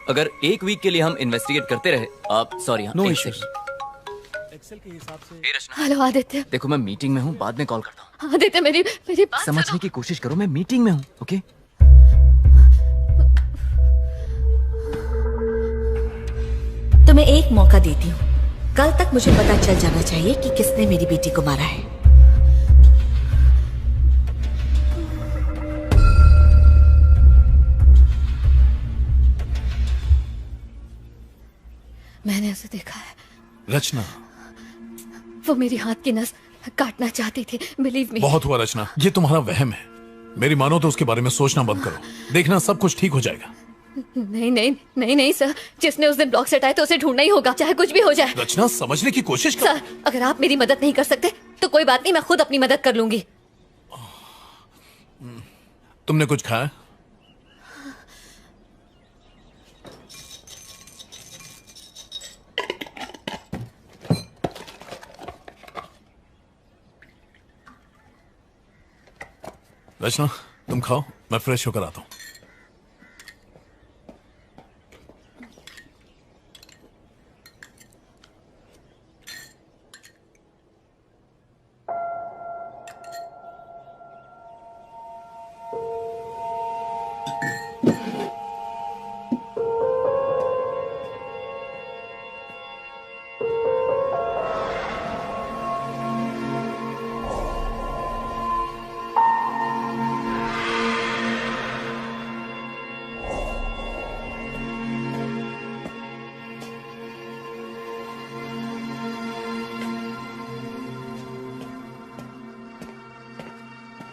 अगर एक वीक के लिए हम इन्वेस्टिगेट करते रहे, आप सॉरी, नो एक इश्यूज। सेकंड। एक्सेल के हिसाब से हे रचना, हेलो आदित्य। देखो मैं मीटिंग में हूँ, बाद में कॉल करता हूँ। आदित्य मेरी बात समझने की कोशिश करो, मैं मीटिंग में हूँ। ओके तुम्हें एक मौका देती हूँ। कल तक मुझे पता चल जाना चाहिए कि किसने मेरी बेटी को मारा है। मैंने उसे देखा है। रचना, वो मेरी हाथ की नस काटना चाहती थी। Believe me. बहुत हुआ रचना, ये तुम्हारा वहम है। मेरी मानो तो उसके बारे में सोचना बंद करो। देखना सब कुछ ठीक हो जाएगा। नहीं नहीं नहीं नहीं सर, जिसने उस दिन ब्लॉक से हटाया तो उसे ढूंढना ही होगा, चाहे कुछ भी हो जाए। रचना, समझने की कोशिश कर। सर, अगर आप मेरी मदद नहीं कर सकते तो कोई बात नहीं, मैं खुद अपनी मदद कर लूंगी। तुमने कुछ खाया? रचना, तुम खाओ, मैं फ्रेश होकर आता हूं।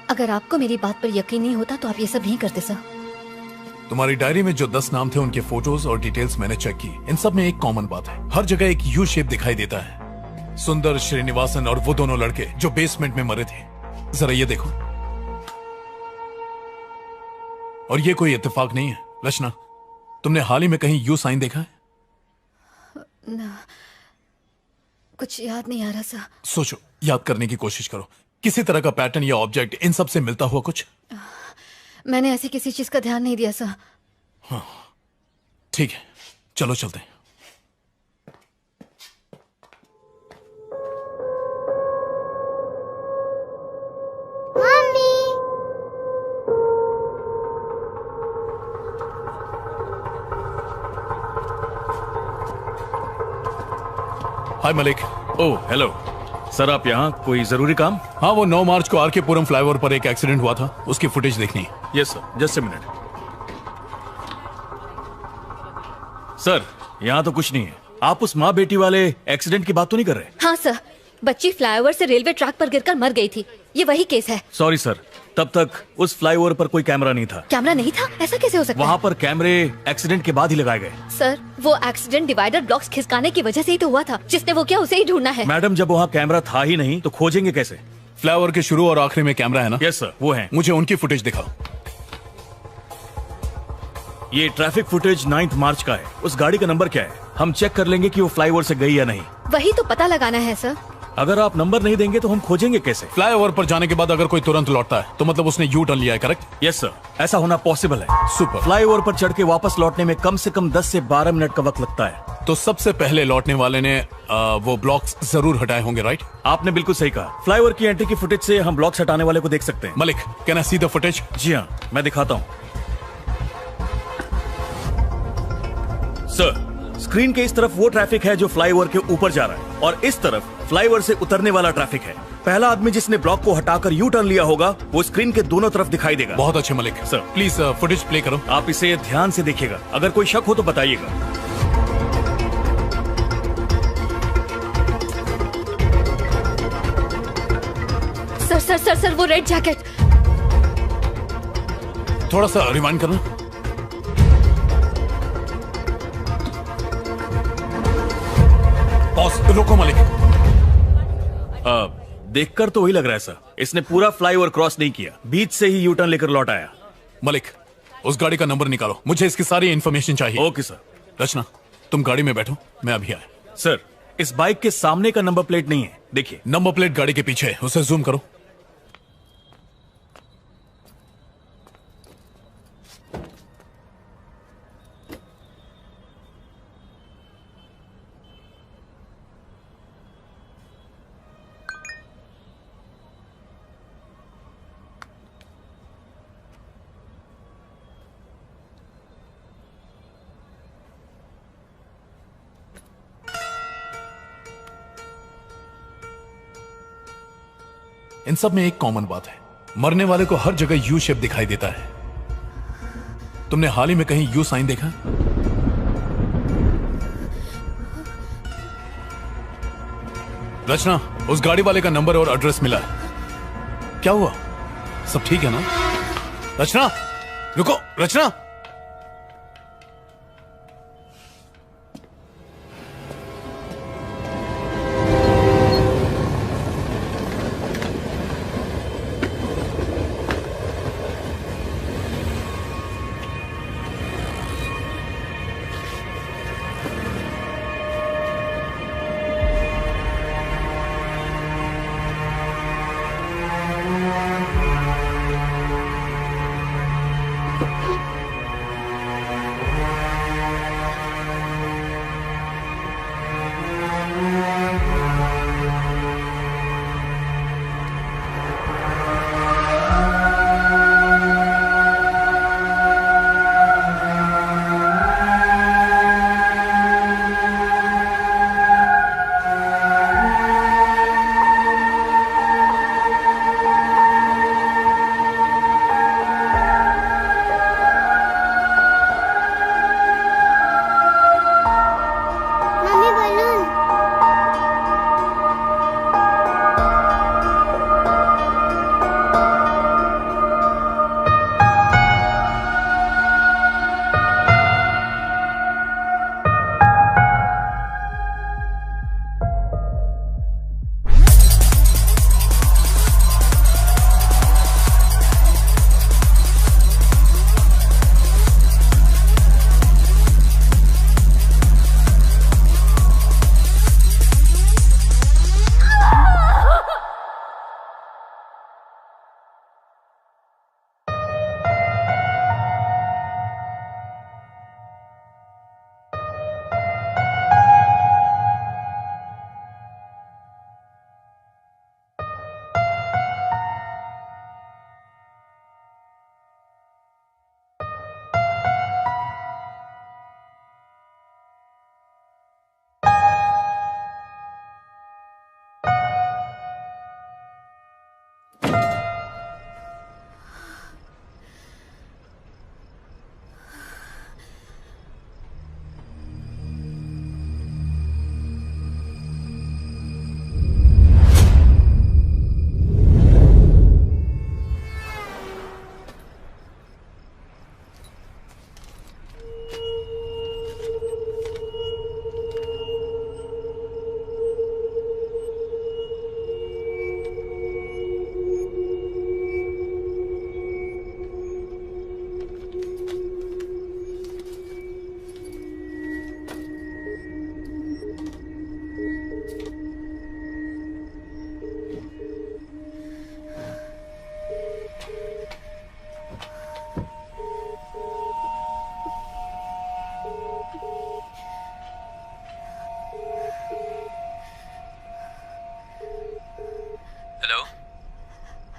अगर आपको मेरी बात पर यकीन नहीं होता तो आप ये सब नहीं करते सर। तुम्हारी डायरी में जो 10 नाम थे उनके फोटोज और डिटेल्स मैंने चेक की। इन सब में एक कॉमन बात है, हर जगह एक यू शेप दिखाई देता है। सुंदर, श्रीनिवासन और वो दोनों लड़के जो बेसमेंट में मरे थे। जरा ये देखो। और ये कोई इत्तेफाक नहीं है। रचना, तुमने हाल ही में कहीं यू साइन देखा है? ना, कुछ याद नहीं आ रहा सर। सोचो, याद करने की कोशिश करो। किसी तरह का पैटर्न या ऑब्जेक्ट इन सब से मिलता हुआ कुछ? मैंने ऐसी किसी चीज का ध्यान नहीं दिया सर। हाँ, ठीक है, चलो चलते हैं। हाय मलिक। ओह हेलो सर, आप यहाँ कोई जरूरी काम? हाँ, वो 9 मार्च को आरके पुरम फ्लाईओवर पर एक एक्सीडेंट हुआ था, उसकी फुटेज देखनी है। Yes sir, just a minute. Sir, यहाँ तो कुछ नहीं है। आप उस माँ बेटी वाले एक्सीडेंट की बात तो नहीं कर रहे? हाँ सर, बच्ची फ्लाईओवर से रेलवे ट्रैक पर गिरकर मर गई थी। ये वही केस है। सॉरी सर, तब तक उस फ्लाईओवर पर कोई कैमरा नहीं था। कैमरा नहीं था? ऐसा कैसे हो सकता है? वहाँ पर कैमरे एक्सीडेंट के बाद ही लगाए गए। सर, वो एक्सीडेंट डिवाइडर ब्लॉक्स खिसकाने की वजह से ही तो हुआ था। जिसने वो किया उसे ही ढूंढना है। मैडम, जब वहाँ कैमरा था ही नहीं तो खोजेंगे कैसे? फ्लाईओवर के शुरू और आखिरी में कैमरा है ना? यस सर, वो है। मुझे उनकी फुटेज दिखाओ। ये ट्रैफिक फुटेज 9 मार्च का है। उस गाड़ी का नंबर क्या है? हम चेक कर लेंगे कि वो फ्लाईओवर से गई या नहीं। वही तो पता लगाना है सर। अगर आप नंबर नहीं देंगे तो हम खोजेंगे कैसे? फ्लाईओवर पर जाने के बाद अगर कोई तुरंत लौटता है तो मतलब उसने यू टर्न लिया है, करेक्ट? यस सर, ऐसा होना पॉसिबल है। सुपर। फ्लाईओवर पर चढ़ के वापस लौटने में कम से कम 10 से 12 मिनट का वक्त लगता है। तो सबसे पहले लौटने वाले ने वो ब्लॉक्स जरूर हटाए होंगे, राइट? आपने बिल्कुल सही कहा। फ्लाईओवर की एंट्री की फुटेज से हम ब्लॉक्स हटाने वाले को देख सकते हैं। Malik, can I see the footage? जी हाँ, मैं दिखाता हूँ। सर, स्क्रीन के इस तरफ वो ट्रैफिक है जो फ्लाईओवर के ऊपर जा रहा है और इस तरफ फ्लाईओवर से उतरने वाला ट्रैफिक है। पहला आदमी जिसने ब्लॉक को हटाकर यू टर्न लिया होगा वो स्क्रीन के दोनों तरफ दिखाई देगा। बहुत अच्छे Malik. Sir please footage play करो। आप इसे ध्यान से देखिएगा, अगर कोई शक हो तो बताइएगा। सर सर सर सर वो रेड जैकेट। थोड़ा सा रिवाइंड करना। बॉस रोको मलिक। देखकर तो वही लग रहा है सर, इसने पूरा फ्लाईओवर क्रॉस नहीं किया, बीच से ही यू टर्न लेकर लौट आया। मलिक उस गाड़ी का नंबर निकालो, मुझे इसकी सारी इंफॉर्मेशन चाहिए। Okay sir. रचना तुम गाड़ी में बैठो, मैं अभी आया। सर इस बाइक के सामने का नंबर प्लेट नहीं है, देखिए। नंबर प्लेट गाड़ी के पीछे है, उसे जूम करो। इन सब में एक कॉमन बात है, मरने वाले को हर जगह यू शेप दिखाई देता है। तुमने हाल ही में कहीं यू साइन देखा? रचना उस गाड़ी वाले का नंबर और एड्रेस मिला है। क्या हुआ, सब ठीक है ना? रचना रुको, रचना।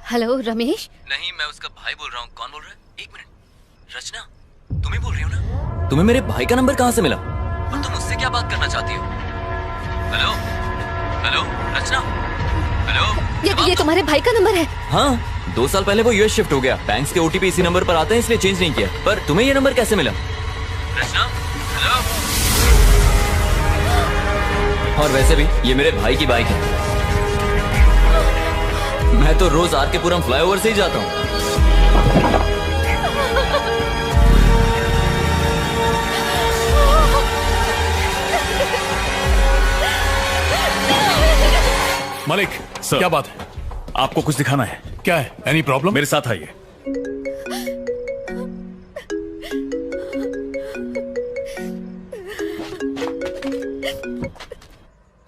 हेलो रमेश। नहीं, मैं उसका भाई बोल रहा हूँ। कौन बोल रहा है? एक मिनट। रचना, तुम ही बोल रही हो ना? तुम्हें मेरे भाई का नंबर कहाँ से मिला और तुम मुझसे क्या बात करना चाहती हो? हेलो हेलो रचना। ये तुम्हारे भाई का नंबर है? हाँ, 2 साल पहले वो यूएस शिफ्ट हो गया। बैंक्स के ओटीपी इसी नंबर पर आते हैं, इसलिए चेंज नहीं किया। पर तुम्हें ये नंबर कैसे मिला? रचना, हेलो। और वैसे भी ये मेरे भाई की बाइक है। मैं तो रोज आर के पुरम फ्लाईओवर से ही जाता हूँ। मलिक सर, क्या बात है? आपको कुछ दिखाना है। क्या है? Any problem? मेरे साथ आइए।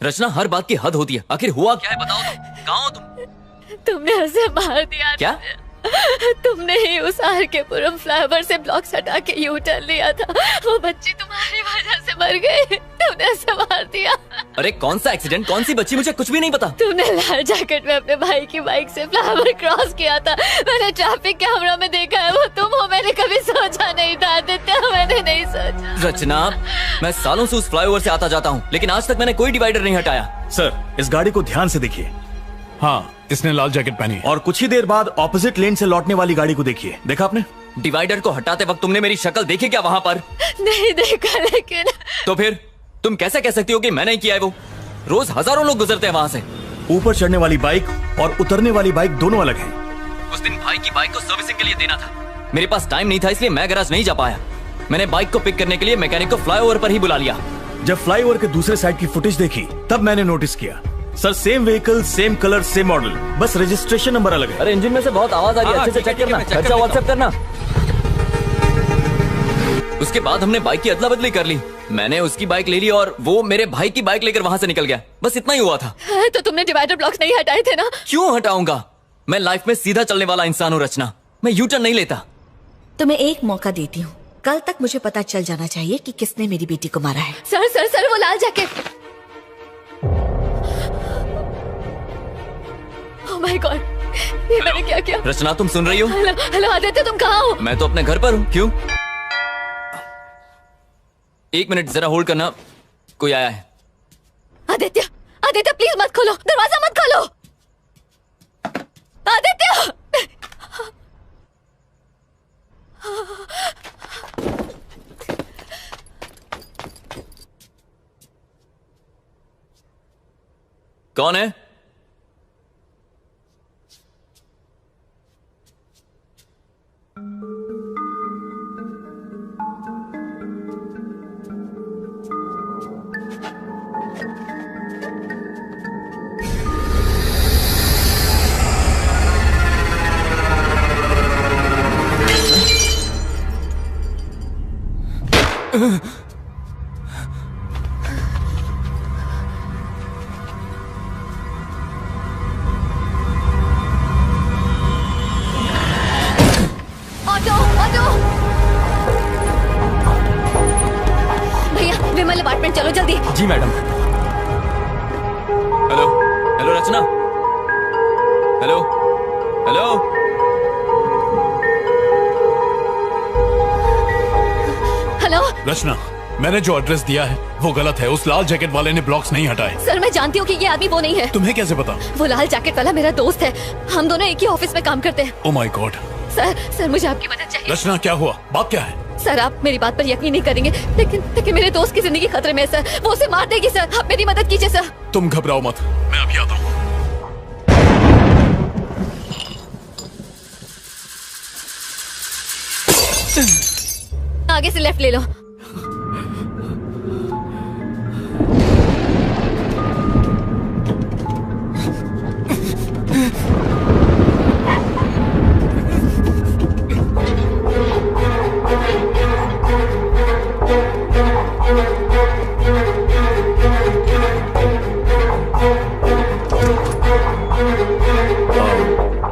रचना, हर बात की हद होती है। आखिर हुआ क्या है, बताओ तो। कहाँ हो तुम? तुमने उसे मार दिया। क्या? तुमने ही उस आर के पुरम फ्लाईओवर से ब्लॉक्स हटा के यू टर्न लिया था। वो बच्ची तुम्हारी वजह से मर गई। तुमने उसे मार दिया। अरे कौन सा एक्सीडेंट, कौन सी बच्ची, मुझे कुछ भी नहीं पता। तुमने लाल जैकेट में अपने भाई की बाइक से फ्लाईओवर क्रॉस किया था। मैंने ट्रैफिक कैमरा में देखा है, वो तुम हो। मैंने कभी सोचा नहीं था आदित्य, मैंने नहीं सोचा। रचना, मैं सालों से उस फ्लाईओवर से आता जाता हूँ, लेकिन आज तक मैंने कोई डिवाइडर नहीं हटाया। सर, इस गाड़ी को ध्यान से देखिए। हाँ, इसने लाल जैकेट पहनी। और कुछ ही देर बाद ऑपोजिट लेन से लौटने वाली गाड़ी को देखिए। देखा आपने? डिवाइडर को हटाते वक्त तुमने मेरी शक्ल देखी क्या वहाँ पर? नहीं देखा, लेकिन तो फिर तुम कैसे कह सकती हो कि मैंने किया है? वो रोज हजारों लोग गुजरते हैं वहाँ से। ऊपर चढ़ने वाली बाइक और उतरने वाली बाइक दोनों अलग हैं। उस दिन भाई की बाइक को सर्विसिंग के लिए देना था। मेरे पास टाइम नहीं था, इसलिए मैं गैराज नहीं जा पाया। मैंने बाइक को पिक करने के लिए मैकेनिक को फ्लाईओवर पर ही बुला लिया। जब फ्लाईओवर के दूसरे साइड की फुटेज देखी तब मैंने नोटिस किया। Sir, same vehicle, same colour, same model, बस रजिस्ट्रेशन नंबर अलग है। अरे इंजन में से बहुत आवाज आ रही है, अच्छे से चेक करना। खर्चा व्हाट्सएप करना। उसके बाद हमने बाइक की अदला बदली कर ली। मैंने उसकी बाइक ले ली और वो मेरे भाई की बाइक लेकर वहाँ से निकल गया। बस इतना ही हुआ था। तो तुमने डिवाइडर ब्लॉक्स नहीं हटाए थे ना? क्यों हटाऊंगा? मैं लाइफ में सीधा चलने वाला इंसान हूँ रचना। मैं यू टर्न नहीं लेता। तुम्हें एक मौका देती हूँ। कल तक मुझे पता चल जाना चाहिए कि किसने मेरी बेटी को मारा है। सर सर सर, वो लाल जैकेट। Oh my God, ये मैंने क्या किया? रचना, तुम सुन रही हो? हेलो आदित्य, तुम कहाँ हो? मैं तो अपने घर पर हूँ। क्यों? 1 मिनट जरा होल्ड करना, कोई आया है। आदित्य, आदित्य प्लीज मत खोलो, दरवाजा मत खोलो। आदित्य! कौन है? Auto, auto! भैया, विमल अपार्टमेंट चलो जल्दी। जी madam. Hello, hello Rachna. Hello, hello. Hello Rachna, मैंने जो एड्रेस दिया है वो गलत है। उस लाल जैकेट वाले ने ब्लॉक्स नहीं हटाए। सर, मैं जानती हूँ कि ये आदमी वो नहीं है। तुम्हें कैसे पता? वो लाल जैकेट वाला मेरा दोस्त है। हम दोनों एक ही ऑफिस में काम करते हैं। Oh my God. सर मुझे आपकी मदद चाहिए। रचना, क्या हुआ? बात क्या है? सर, आप मेरी बात पर यकीन नहीं करेंगे, लेकिन मेरे दोस्त की जिंदगी खतरे में है सर। वो उसे मार देगी सर। आप मेरी मदद कीजिए सर। तुम घबराओ मत, मैं अभी आता हूँ। आगे से लेफ्ट ले लो।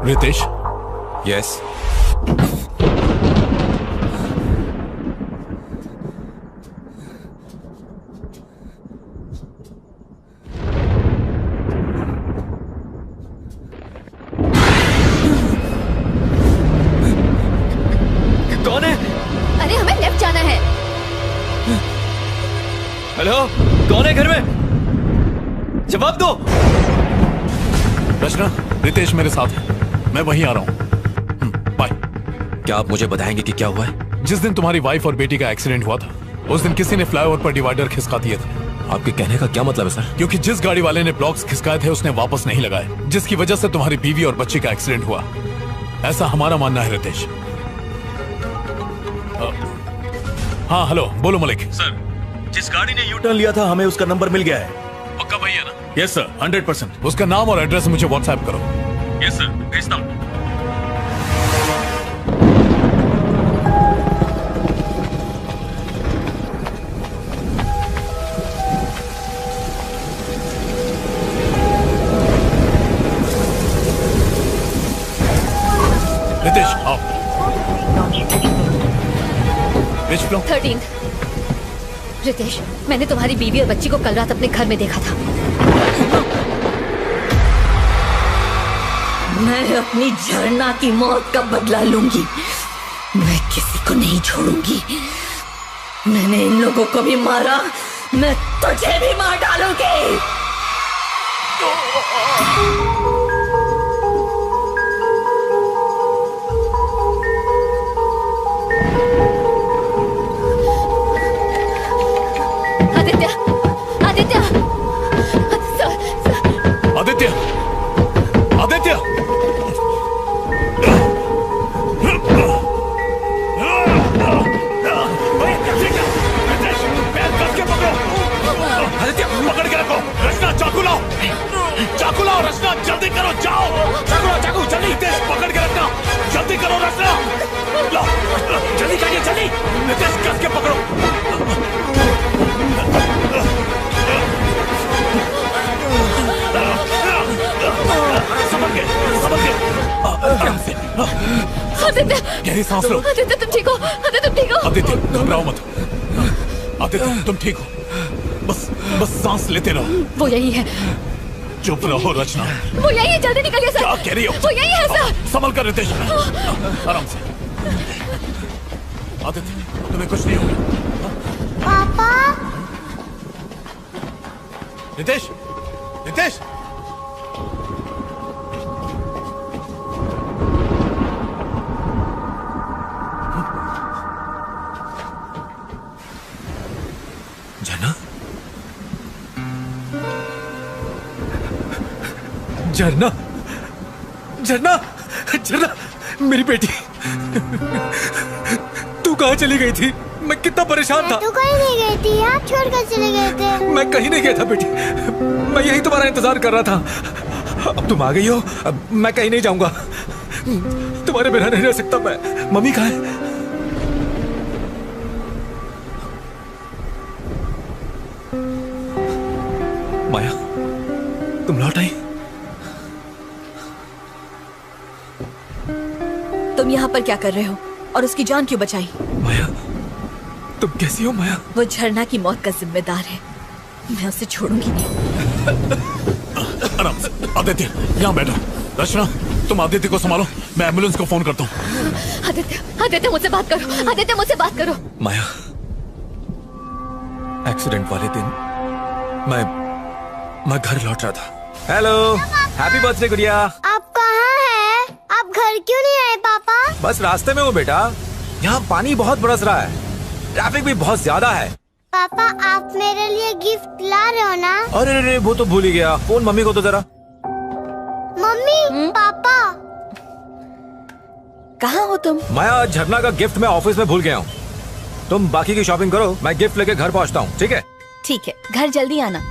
रितेश? यस। कौन है? अरे हमें लेफ्ट जाना है। हेलो, कौन है घर में? जवाब दो। रचना, रितेश मेरे साथ है, मैं वहीं आ रहा हूँ। बाय। क्या आप मुझे बताएंगे कि क्या हुआ है? जिस दिन तुम्हारी वाइफ और बेटी का एक्सीडेंट हुआ था, उस दिन किसी ने फ्लाईओवर पर डिवाइडर खिसका दिए थे। आपके कहने का क्या मतलब है सर? क्योंकि जिस गाड़ी वाले ने ब्लॉक्स खिसकाए थे उसने वापस नहीं लगाए, जिसकी वजह से तुम्हारी बीवी और बच्ची का एक्सीडेंट हुआ, ऐसा हमारा मानना है रितेश। हाँ हेलो, बोलो मलिक। सर, जिस गाड़ी ने यू टर्न लिया था हमें उसका नंबर मिल गया है। पक्का भैया ना? Yes sir, 100%। उसका नाम और एड्रेस मुझे व्हाट्सएप करो। यस सर, भेजता हूँ। रितेश आओ। 13। रितेश, मैंने तुम्हारी बीवी और बच्ची को कल रात अपने घर में देखा था। मैं अपनी झरना की मौत का बदला लूंगी। मैं किसी को नहीं छोड़ूंगी। मैंने इन लोगों को भी मारा, मैं तुझे भी मार डालूंगी। आदित्य, आदित्य, आदित्य, आदित्य, आदित्य पकड़ के रखो। रचना चाकू लाओ, चाकू लाओ। रचना जल्दी करो, जाओ। चाकू लाओ, चाकू जल्दी। रितेश पकड़ के रखना, जल्दी करो। रचना लाओ, जल्दी करिए, जल्दी। रितेश कस के पकड़ो। आदित्य, गहरी सांस लो। आदित्य तुम ठीक हो? आदित्य तुम ठीक हो? आदित्य घबराओ मत। आदित्य तुम ठीक हो, बस बस सांस लेते रहो। वो यही है। चुप रहो रचना। वो यही है, जल्दी निकलिए सर। क्या कह रही हो? वो यही है सर। संभल कर रितेश, आराम से। आदित्य तुम्हें कुछ नहीं होगा। पापा। रितेश, रितेश। झरना, झरना, झरना, मेरी बेटी, तू कहाँ चली गई थी? मैं कितना परेशान था। तू कहीं नहीं गई थी, आप छोड़कर चले गए थे। मैं कहीं नहीं गया था बेटी, मैं यही तुम्हारा इंतजार कर रहा था। अब तुम आ गई हो, अब मैं कहीं नहीं जाऊंगा। तुम्हारे बिना नहीं रह सकता मैं। मम्मी कहाँ है? माया, तुम लौट आई? तुम यहाँ पर क्या कर रहे हो और उसकी जान क्यों बचाई? माया, तुम कैसी हो माया? वो झरना की मौत का जिम्मेदार है, मैं उसे छोड़ूंगी नहीं। आराम से। आदित्य यहाँ बैठो। रचना तुम आदित्य को संभालो, मैं एम्बुलेंस को फोन करता हूँ। आदित्य, आदित्य मुझसे बात करो। आदित्य मुझसे बात करो। माया, एक्सीडेंट वाले दिन मैं घर लौट रहा था। हेलो, हैप्पी बर्थडे गुड़िया। आप कहाँ हैं? आप घर क्यों नहीं आए पापा? बस रास्ते में हूँ बेटा, यहाँ पानी बहुत बरस रहा है, ट्रैफिक भी बहुत ज्यादा है। पापा आप मेरे लिए गिफ्ट ला रहे हो ना? अरे रे, वो तो भूल ही गया। फोन मम्मी को तो जरा। मम्मी, पापा कहाँ हो तुम? माया, झरना का गिफ्ट मैं ऑफिस में भूल गया हूँ। तुम बाकी की शॉपिंग करो, मैं गिफ्ट लेके घर पहुँचता हूँ, ठीक है? ठीक है, घर जल्दी आना।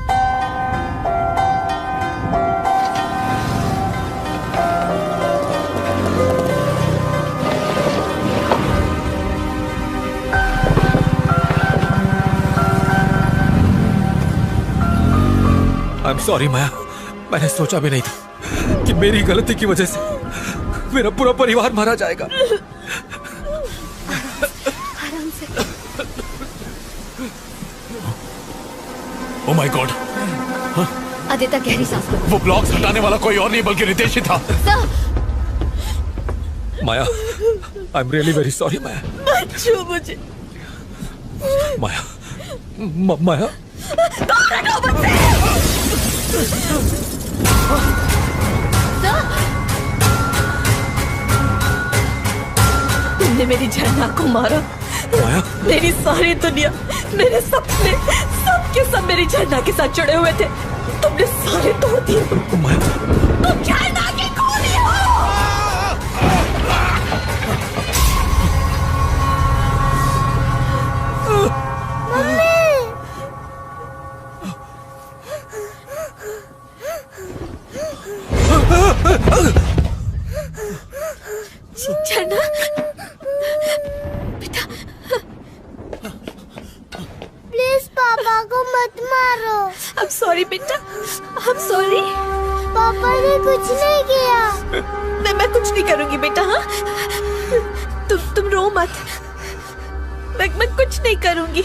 I'm sorry माया, मैंने सोचा भी नहीं था कि मेरी गलती की वजह से मेरा पूरा परिवार मारा जाएगा। आराम से। Oh my God. आदित्य गहरी सांस लो। वो ब्लॉक्स हटाने वाला कोई और नहीं बल्कि रितेश ही था। Maya, I am really very sorry Maya. मत छू मुझे। माया, माया, तुमने मेरी झरना को मारा। मेरी सारी दुनिया, मेरे सपने, सब के सब मेरी झरना के साथ जुड़े हुए थे। तुमने सारे तोड़ दिए। तुम झरना की खूनी हो। झरना बेटा, प्लीज पापा को मत मारो। I'm sorry बेटा, I'm sorry। पापा ने कुछ नहीं किया। मैं कुछ नहीं करूंगी बेटा। हाँ, तुम रो मत। मैं कुछ नहीं करूंगी।